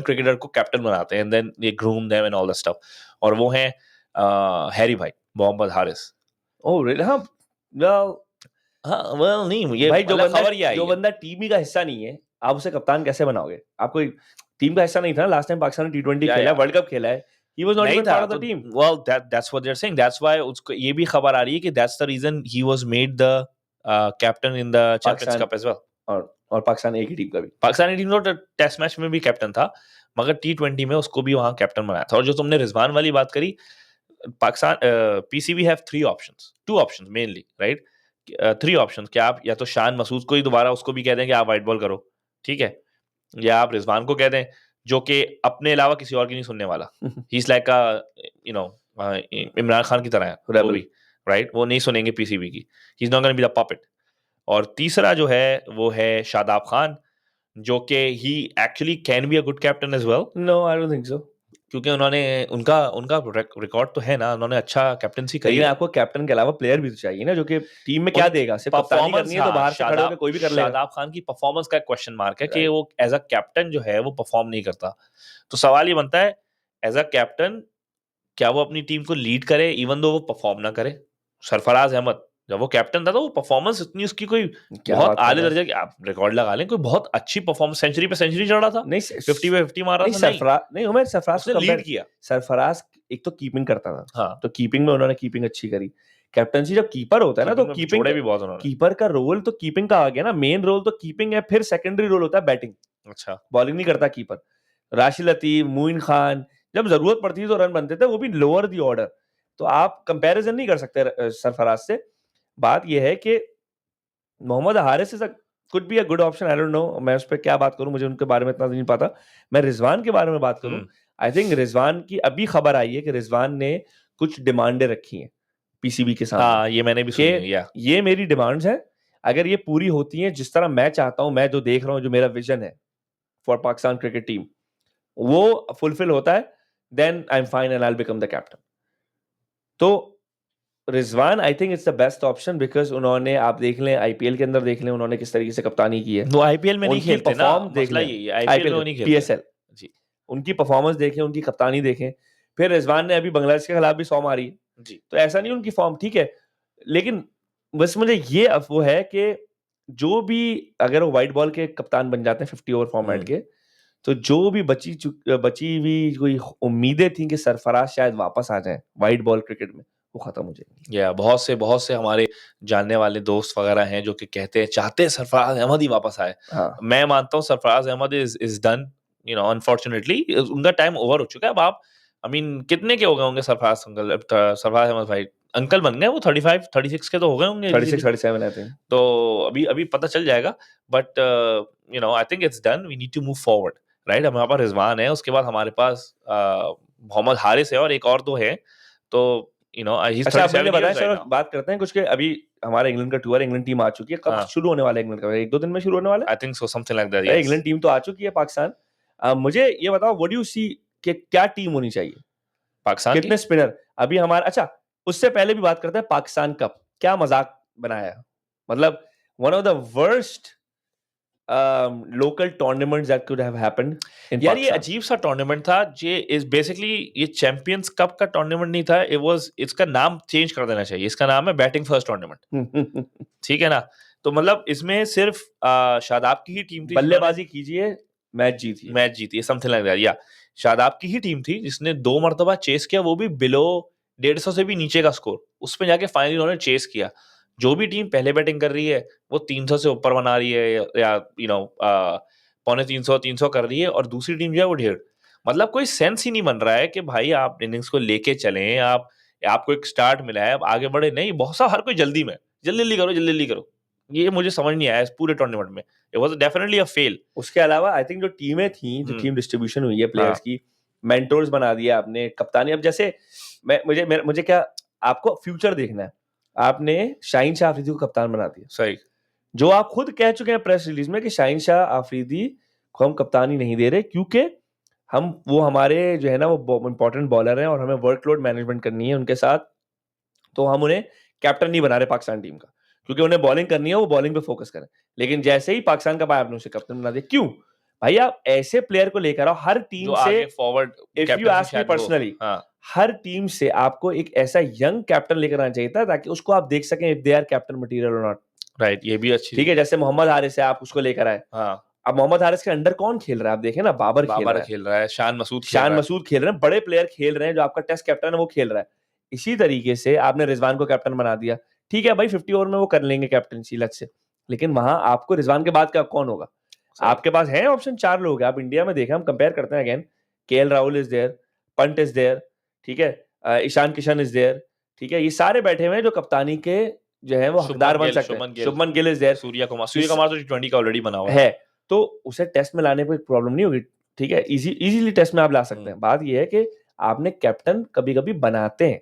क्रिकेटर को कैप्टन बनाते हैं, and then they groom them and all the stuff. और वो हैं हैरी भाई, मोहम्मद हारिस। Oh really? हाँ, वेल well, नहीं, ये भाई जो बंदा टीम ही का हिस्सा नहीं है, आप उसे कप्तान कैसे बनाओगे? आपको टीम का हिस्सा नहीं था। लास्ट टाइम पाकिस्तान ने T20 खेला है, वर्ल्ड कप खेला है, he was not even part of the team. Well, that's what they're saying. That's why उसको ये भी खबर आ रही है कि that's the reason he was made the captain in the Champions Cup as well. और पाकिस्तान एक ही टीम का भी, पाकिस्तानी टीम तो टेस्ट मैच में भी कैप्टन था, मगर T20 में उसको भी वहां कैप्टन बनाया था। और जो तुमने रिजवान वाली बात करी, Pakistan PCB have 2 options mainly, right? 3 options कि आप या तो शान मसूद को ही दोबारा उसको भी कह दें कि आप वाइट बॉल करो, ठीक है, या आप रिजवान को कह दें, जो कि अपने अलावा किसी और की नहीं सुनने वाला। He is like Imran Khan की तरह है वो भी, राइट? वो नहीं सुनेंगे पीसीबी की, he is not gonna be the puppet. और तीसरा जो है वो है शादाब खान, जो कि he actually can be a good captain as well. No, I don't think so, क्योंकि उन्होंने उनका रिकॉर्ड तो है ना, उन्होंने अच्छा कैप्टनसी करी है। आपको कैप्टन के अलावा प्लेयर भी तो चाहिए ना, जो कि टीम में क्या देगा? सिर्फ कप्तानी करनी है तो बाहर से खड़े होकर कोई भी कर लेगा। शादाब खान की परफॉर्मेंस का क्वेश्चन मार्क है कि वो एज अ कैप्टन जो है वो परफॉर्म नहीं करता। तो सवाल ये बनता है, एज अ कैप्टन क्या वो अपनी टीम को लीड करे इवन दो वो परफॉर्म ना करे? सरफराज अहमद जब वो कैप्टन था तो वो परफॉर्मेंस इतनी उसकी कोई बहुत आले दर्जे की, आप रिकॉर्ड लगा लें, कोई बहुत अच्छी परफॉर्मेंस, सेंचुरी पे सेंचुरी चढ़ रहा था, नहीं 50 पे 50 मार रहा था, नहीं उमर सरफराज ने लीड किया। सरफराज एक तो कीपिंग करता था, हाँ, तो कीपिंग में उन्होंने कीपिंग अच्छी करी। कैप्टनसी जब कीपर होता है ना, तो कीपिंग भी बहुत उन्होंने, कीपर का रोल तो कीपिंग का आ गया ना, मेन रोल तो कीपिंग है, फिर सेकेंडरी रोल होता है बैटिंग। अच्छा, बॉलिंग नहीं करता कीपर। राशिद लतीफ, मोइन खान, जब जरूरत पड़ती थी तो रन बनते थे, वो भी लोअर दी ऑर्डर। तो आप कंपैरिजन नहीं कर सकते सरफराज से। बात यह है कि Mohammad Haris is could be a good option, I don't know, मैं उस पर क्या बात करूं, मुझे उनके बारे में इतना नहीं पता। मैं रिजवान के बारे में बात करूं, आई थिंक रिजवान की अभी खबर आई है कि रिजवान ने कुछ डिमांडें रखी हैं पीसीबी के सामने। ये मैंने भी सुनी है। ये मेरी डिमांड्स हैं, अगर ये पूरी होती हैं जिस तरह मैं चाहता हूं, मैं जो देख रहा हूं, जो मेरा विजन है फॉर पाकिस्तान क्रिकेट टीम, वो फुलफिल होता है, then I am fine and I will become the captain. तो Rizwan I think it's the best option, because उन्होंने, आप देख लें आईपीएल के अंदर देख लें उन्होंने किस तरीके से कप्तानी की है। वो आईपीएल में नहीं खेलते ना, मसला यही है, आईपीएल में नहीं खेलते, पीएसएल जी। उनकी परफॉर्मेंस देखें, उनकी कप्तानी देखें। फिर रिजवान ने अभी बांग्लादेश के खिलाफ भी 100 मारी जी, तो ऐसा नहीं उनकी फॉर्म ठीक है, लेकिन बस मुझे ये वो है कि जो भी, अगर वो व्हाइट बॉल के कप्तान बन जाते हैं 50 ओवर फॉर्मेट के, तो जो भी बची हुई कोई उम्मीदें थी कि सरफराज शायद वापस आ जाए व्हाइट बॉल क्रिकेट में, वो खत्म हो जाएगी। या बहुत से हमारे जानने वाले दोस्त वगैरह हैं जो कि कहते हैं, चाहते हैं सरफराज अहमद ही वापस आए। मैं मानता हूँ Sarfaraz Ahmed is done, unfortunately उनका टाइम ओवर हो चुका है। अब आप कितने के हो गए होंगे सरफराज अहमद भाई? अंकल बन गए वो, 35 36 के तो हो गए होंगे, 36 37 आई थिंक। तो अभी पता चल जाएगा, but I think it's done, we need to move forward, right? हमारे पास रिजवान है, उसके बाद हमारे पास मोहम्मद हारिस है, और एक और दो है, तो अच्छा, बात करते हैं कुछ के। अभी हमारा इंग्लैंड का टूर, इंग्लैंड टीम आ चुकी है, कब शुरू होने वाला है इंग्लैंड का? 1-2 दिन में शुरू होने वाला है, I think so, something like that. England team तो आ चुकी है पाकिस्तान। मुझे ये बताओ, व्हाट डू यू सी कि क्या टीम होनी चाहिए पाकिस्तान, कितने स्पिनर अभी हमारा? अच्छा, उससे पहले भी बात करते हैं पाकिस्तान कप, क्या मजाक बनाया, मतलब one of the worst local tournaments that could have happened in Pakistan. यार ये अजीब सा टूर्नामेंट था, ये इज बेसिकली, ये चैंपियंस कप का टूर्नामेंट नहीं था, इसका नाम चेंज कर देना चाहिए, इसका नाम है बैटिंग फर्स्ट टूर्नामेंट। ठीक है ना? तो मतलब इसमें सिर्फ शादाब की ही टीम थी, बल्लेबाजी कीजिए, मैच जीतिए, समथिंग लाइक दैट। या शादाब की ही टीम थी जिसने 2 मरतबा चेस किया, वो भी बिलो 150 से भी नीचे का स्कोर, उस पे जाके फाइनली उन्होंने चेस किया। जो भी टीम पहले बैटिंग कर रही है वो 300 से ऊपर बना रही है, या 300 कर रही है और दूसरी टीम जो है वो 1.5। मतलब कोई सेंस ही नहीं बन रहा है कि भाई आप इनिंग्स को लेके चलें, आपको एक स्टार्ट मिला है, आप आगे बढ़े नहीं। बहुत सा हर कोई जल्दी में, जल्दी करो। ये मुझे समझ नहीं आया इस पूरे टूर्नामेंट में। It was definitely a fail. उसके अलावा आई थिंक जो टीमें थी, जो टीम डिस्ट्रीब्यूशन हुई है प्लेयर्स की, मेंटोर्स बना दिया आपने, कप्तानी। अब जैसे मुझे क्या, आपको फ्यूचर देखना है, आपने शाहीन शाह अफरीदी को कप्तान बना दिया। सही। जो आप खुद कह चुके हैं प्रेस रिलीज में कि शाहीन शाह अफरीदी को हम कप्तानी नहीं दे रहे क्योंकि वो हमारे जो है ना वो इंपॉर्टेंट बॉलर हैं और हमें वर्कलोड मैनेजमेंट करनी है उनके साथ, तो हम उन्हें कैप्टन नहीं बना रहे पाकिस्तान टीम का, क्योंकि उन्हें बॉलिंग करनी है, वो बॉलिंग पे फोकस करें। लेकिन जैसे ही पाकिस्तान का पाया, आपने उसे कैप्टन बना दिया। क्यों भाई? आप ऐसे प्लेयर को लेकर आओ हर टीम से। Forward if you ask me personally, her team से आपको एक ऐसा यंग कैप्टन लेकर आना चाहिए था ताकि उसको आप देख सकें if they are captain material और नॉट। राइट, ये भी अच्छी। ठीक है, जैसे मोहम्मद हारिस है, आप उसको लेकर आए। अब मोहम्मद हारिस के अंडर कौन खेल रहा है? आप देखें ना, बाबर खेल रहा है, शान मसूद खेल रहे हैं, बड़े प्लेयर खेल रहे हैं। जो आपका टेस्ट कैप्टन है वो खेल रहा है। इसी तरीके से आपने रिजवान को कैप्टन बना दिया। ठीक है भाई, 50 ओवर में वो कर लेंगे कैप्टनसी लत से, लेकिन वहां आपको रिजवान के बाद का कौन होगा? आपके पास है ऑप्शन, 4 लोग हैं। आप इंडिया में देखें, हम कंपेयर करते हैं again, KL Rahul is there, Pant is there, ठीक है, ईशान किशन इज देयर, ठीक है, ये सारे बैठे हुए हैं जो कप्तानी के जो है वो हकदार बन सकते हैं। शुभमन गिल इज देयर, सूर्य कुमार तो T20 का ऑलरेडी बना हुआ है, तो उसे टेस्ट में लाने पे प्रॉब्लम नहीं होगी। ठीक है, इजीली टेस्ट में आप ला सकते हैं। बात यह है कि आपने कैप्टन कभी कभी बनाते हैं,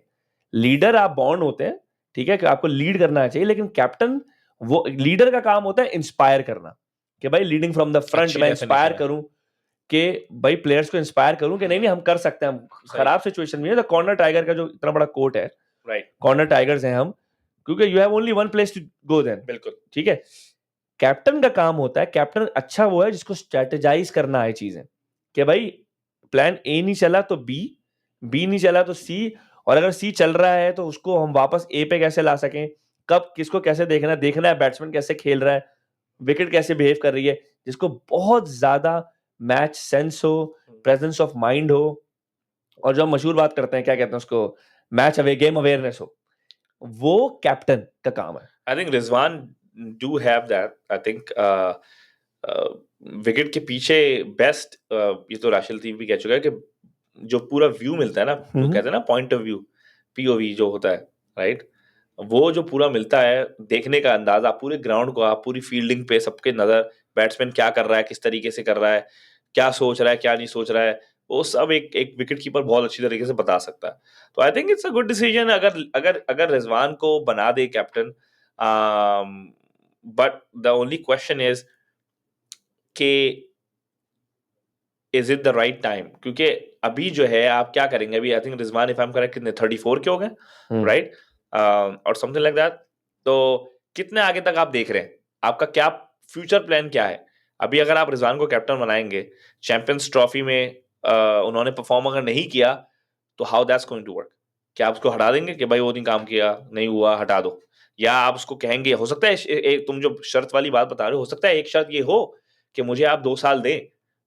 लीडर आप बॉन्ड होते हैं, ठीक है, कि आपको लीड करना चाहिए, लेकिन कैप्टन, वो लीडर का काम होता है इंस्पायर करना, कि भाई लीडिंग फ्रॉम द फ्रंट, मैं इंस्पायर करूं कि भाई प्लेयर्स को इंस्पायर करूं कि नहीं हम कर सकते हैं, हम खराब सिचुएशन में है। तो कॉर्नर टाइगर का जो इतना बड़ा कोट है, राइट, कॉर्नर टाइगर्स हैं हम, क्योंकि you have only one place to go then. बिल्कुल, ठीक है, कैप्टन का काम होता है, कैप्टन अच्छा वो है जिसको स्ट्रेटेजाइज करना है चीजें, कि भाई प्लान ए नहीं चला तो बी नहीं चला तो सी, और अगर सी चल रहा है तो उसको हम वापस ए पे कैसे ला सकें, कब किसको कैसे देखना है, बैट्समैन कैसे खेल रहा है, विकेट कैसे बिहेव कर रही है, जिसको बहुत ज्यादा मैच सेंस हो, प्रेजेंस ऑफ माइंड हो, और जो हम मशहूर बात करते हैं, क्या कहते हैं उसको, मैच गेम अवेयरनेस हो, वो कैप्टन का काम है। आई think Rizwan do have that. I think wicket के पीछे बेस्ट, ये तो राशिद लतीफ भी कह चुका है कि जो पूरा व्यू मिलता है ना, वो कहते हैं ना पॉइंट ऑफ व्यू, पीओवी जो होता है, राइट, वो जो पूरा मिलता है, देखने का अंदाजा, पूरे ग्राउंड को, आप पूरी फील्डिंग पे सबके नजर, बैट्समैन क्या कर रहा है, किस तरीके से कर रहा है, क्या सोच रहा है, क्या नहीं सोच रहा है, वो सब एक विकेट कीपर बहुत अच्छी तरीके से बता सकता है। तो I think it's a good decision अगर अगर अगर रिजवान को बना दे captain. But the only question is कि is it the right time, क्योंकि अभी जो है आप क्या करेंगे, अभी I think Rizwan, if I am correct, कितने 34 के हो गए, राइट, और समथिंग लाइक दैट। तो कितने आगे तक आप देख रहे हैं, आपका क्या फ्यूचर प्लान क्या है? अभी अगर आप रिजवान को कैप्टन बनाएंगे, चैंपियंस ट्रॉफी में उन्होंने परफॉर्म अगर नहीं किया, तो how that's going to work? क्या आप उसको हटा देंगे कि भाई वो नहीं काम किया, नहीं हुआ, हटा दो? या आप उसको कहेंगे, हो सकता है तुम जो शर्त वाली बात बता रहे हो, हो सकता है एक शर्त ये हो कि मुझे आप 2 साल दें,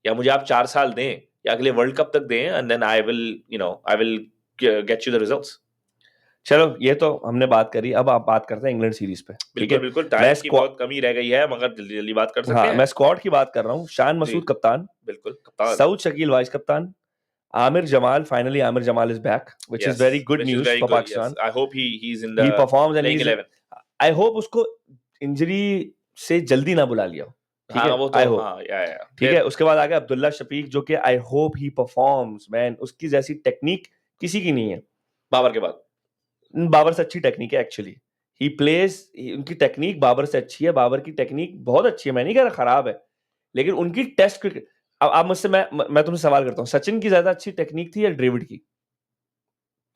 या मुझे आप 4 साल दें, या अगले वर्ल्ड कप तक दें, and then I will get you the results. चलो, ये तो हमने बात करी, अब आप बात करते हैं इंग्लैंड सीरीज पे। बिल्कुल, टाइम की बहुत कमी रह गई है, मगर जल्दी बात कर सकते हैं। मैं स्क्वाड की बात कर रहा हूँ। शान मसूद कप्तान, बिल्कुल कप्तान, सऊद शकील वाइस कप्तान, Aamir Jamal, finally Aamir Jamal is back, which is very good news for Pakistan. I hope he is in the he performs and playing 11। I hope उसको इंजरी से जल्दी ना बुला लिया। ठीक है, वो तो, आई होप, ठीक है। उसके बाद आ गया अब्दुल्ला शफीक, जो कि I hope he performs, man, उसकी जैसी टेक्निक किसी की नहीं है। बाबर के बाद, बाबर से अच्छी टेक्निक है एक्चुअली, ही प्लेज, उनकी टेक्निक बाबर से अच्छी है, बाबर की टेक्निक बहुत अच्छी है, मैं नहीं कह रहा खराब है, लेकिन उनकी टेस्ट क्रिकेट, अब आप मुझसे, मैं तुमसे सवाल करता हूँ, सचिन की ज्यादा अच्छी टेक्निक थी या ड्रेविड की?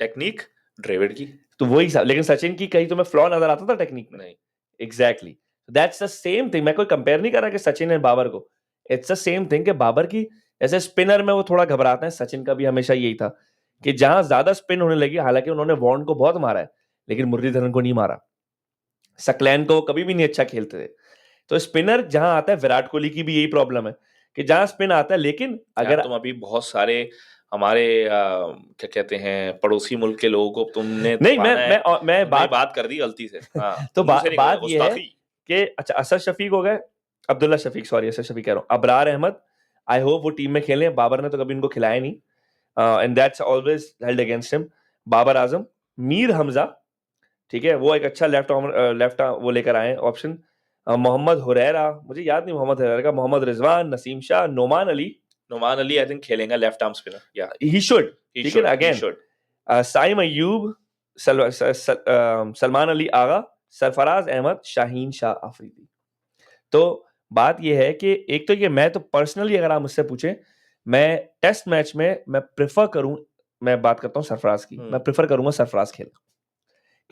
टेक्निक ड्रेविड की, तो वही सब, लेकिन सचिन की कहीं तुम्हें फ्लॉ नजर आता था टेक्निक में? नहीं। Exactly, that's the same thing. मैं कोई कंपेयर नहीं कर रहा कि सचिन एंड बाबर को, इट्स द सेम थिंग कि बाबर की जैसे स्पिनर में वो थोड़ा घबराते हैं, सचिन का भी हमेशा यही था कि जहां ज्यादा स्पिन होने लगी, हालांकि उन्होंने वॉर्न को बहुत मारा है, लेकिन मुरलीधरन को नहीं मारा, सकलैन को कभी भी नहीं अच्छा खेलते थे। तो स्पिनर जहां आता है, विराट कोहली की भी यही प्रॉब्लम है कि जहां स्पिन आता है, लेकिन अगर तुम अभी बहुत सारे हमारे क्या कहते हैं पड़ोसी मुल्क के लोगों को तुमने नहीं, मैं बात कर दी गलती से। तो बात ये है कि अच्छा, असद शफीक हो गए, अब्दुल्ला शफीक, सॉरी ऐसे शफीक कह रहा हूँ, अबरार अहमद, आई होप वो टीम में खेलें। बाबर ने तो कभी इनको खिलाया नहीं, and that's always held against him. Babar Azam, Mir Hamza, ठीक है, वो एक अच्छा लेफ्ट वो लेकर आए ऑप्शन। मोहम्मद हुरैरा, मुझे याद नहीं मोहम्मद हुरैरा का, मोहम्मद रिजवान, नसीम शाह, नोमान अली आई थिंक खेलेंगे लेफ्ट आर्म स्पिनर, या ही शुड, ठीक है ना, अगेन साइम अयूब, सलमान अली आगा, सरफराज अहमद, शाहीन शाह आफरीदी। तो बात यह है कि एक तो ये, मैं तो पर्सनली अगर आप मुझसे पूछे, मैं टेस्ट मैच में मैं प्रेफर करूं, मैं बात करता हूं सरफराज की, मैं प्रेफर करूंगा सरफराज खेले,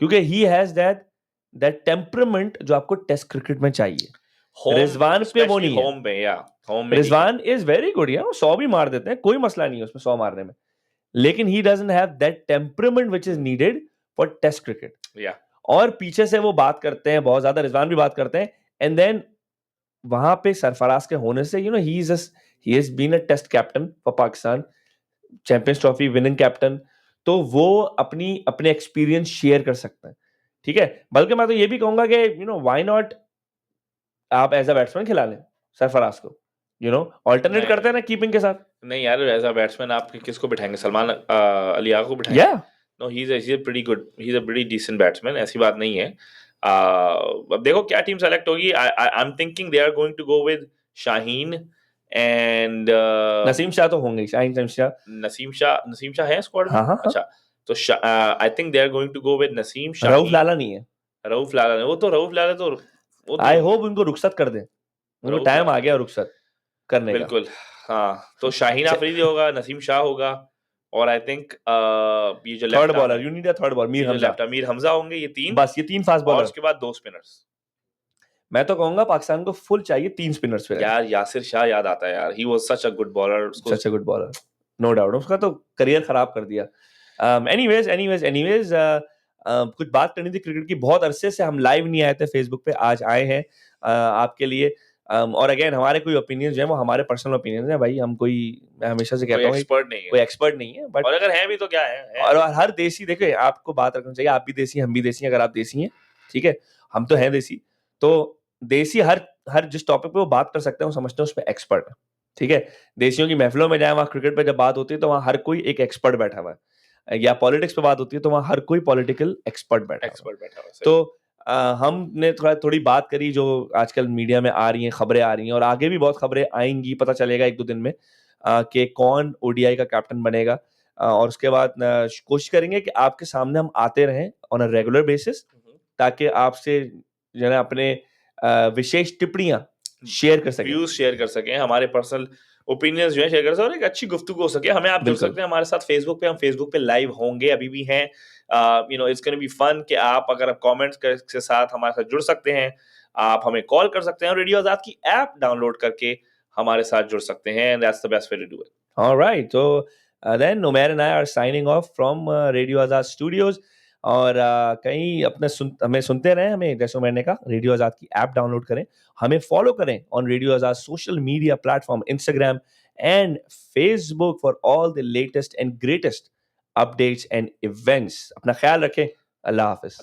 क्योंकि ही हैज दैट टेम्परामेंट जो आपको टेस्ट क्रिकेट में चाहिए। रिजवान पे वो नहीं है, होम पे, या होम में रिजवान इज वेरी गुड, यार 100 भी मार देते हैं, कोई मसला नहीं है उसमें 100 मारने में, लेकिन he doesn't have that temperament which is needed for test cricket. या और पीछे से वो बात करते हैं बहुत ज्यादा, रिजवान भी बात करते हैं, एंड देन वहां पे सरफराज के होने से you know he has been a test captain for Pakistan, champions trophy winning captain, तो वो अपने एक्सपीरियंस शेयर कर सकते हैं, ठीक है। बल्कि मैं तो ये भी कहूंगा कि यू नो व्हाई नॉट आप एज अ बैट्समैन खिला लें सरफराज को, यू नो ऑल्टरनेट करते हैं ना कीपिंग के साथ। नहीं यार, एज अ बैट्समैन आप किसको बिठाएंगे? सलमान अली आगा को बिठाएंगे? या no, he is pretty good, he is a pretty decent batsman, ऐसी बात नहीं है। अब देखो क्या टीम सेलेक्ट होगी। I am thinking they are going to go with Shaheen and Naseem Shah तो होंगे, शाहीन शाह, नसीम शाह है स्क्वाड में? हाँ हाँ हाँ। अच्छा, तो I think they are going to go with Naseem, Rauf Shaheen, Lala नहीं है, रऊफ लाला। रऊफ लाला तो वो तो आई होप उनको रुखसत कर दें, उनको रऊफ टाइम आ लाला गया रुखसत करने का। बिल्कुल, हाँ। तो शाहीन आफरीदी होगा, नसीम शाह होगा, और आई थिंक ये जो third left bowler, you need a third bowler, Mir Hamza, Mir Hamza होंगे, ये तीन, बस ये 3 फास्ट और बॉलर। उसके बाद 2 स्पिनर्स। मैं तो कहूंगा पाकिस्तान को फुल चाहिए 3 स्पिनर्स पे यार यासिर शाह याद आता है यार, he was such a good bowler, उसको such a good bowler, no doubt, उसका तो करियर खराब कर दिया। एनीवेज कुछ बात करनी थी क्रिकेट की, बहुत अरसे से हम लाइव नहीं आए थे फेसबुक पे, आज आए हैं आपके लिए। और अगेन हमारे कोई ओपिनियंस जो है वो हमारे पर्सनल ओपिनियंस हैं भाई, हम कोई, मैं हमेशा से कहता हूँ कोई एक्सपर्ट नहीं है, बट और अगर हैं भी तो क्या है। और हर देसी, देखिए आपको बात रखनी चाहिए, आप भी देसी, हम भी देसी, अगर आप देसी हैं, ठीक है, हम तो हैं देसी, तो देसी हर जिस टॉपिक पे वो बात कर सकते हैं, वो समझते हैं उसमें एक्सपर्ट है, ठीक है। देसियों की महफिलों में जाए, वहाँ क्रिकेट पे जब बात होती है तो वहाँ हर कोई एक एक्सपर्ट बैठा हुआ है, या पॉलिटिक्स पे बात होती है तो वहाँ हर कोई पॉलिटिकल एक्सपर्ट बैठा हुआ है। तो हमने थोड़ी बात करी जो आजकल मीडिया में आ रही हैं, खबरें आ रही हैं, और आगे भी बहुत खबरें आएंगी, पता चलेगा 1-2 दिन में कि कौन ओडीआई का कैप्टन बनेगा। और उसके बाद कोशिश करेंगे कि आपके सामने हम आते रहें ऑन अ रेगुलर बेसिस, ताकि आपसे जो है ना अपने विशेष टिप्पणियां शेयर कर सकें, व्यूज शेयर कर सकें, हमारे पर्सनल ओपिनियंस जो है शेयर कर सकें, और एक अच्छी गुफ्तगू हो सके। हमें आप जुड़ सकते हैं हमारे साथ फेसबुक पे, हम फेसबुक पे लाइव होंगे, अभी भी हैं। You know it's gonna be fun कि आप अगर कमेंट्स के साथ हमारे साथ जुड़ सकते हैं, आप हमें कॉल कर सकते हैं, और रेडियो आजाद की ऐप डाउनलोड करके हमारे साथ जुड़ सकते हैं, and that's the best way to do it. Alright, तो then Umair and I are signing off from radio Azad studios, और कहीं हमें सुनते रहें, हमें जैसे उमैर ने कहा, रेडियो आजाद की ऐप डाउनलोड करें, हमें फॉलो करें on radio Azad social media platform, Instagram and Facebook for all the latest and greatest updates and events. अपना ख्याल रखें, अल्लाह हाफिज।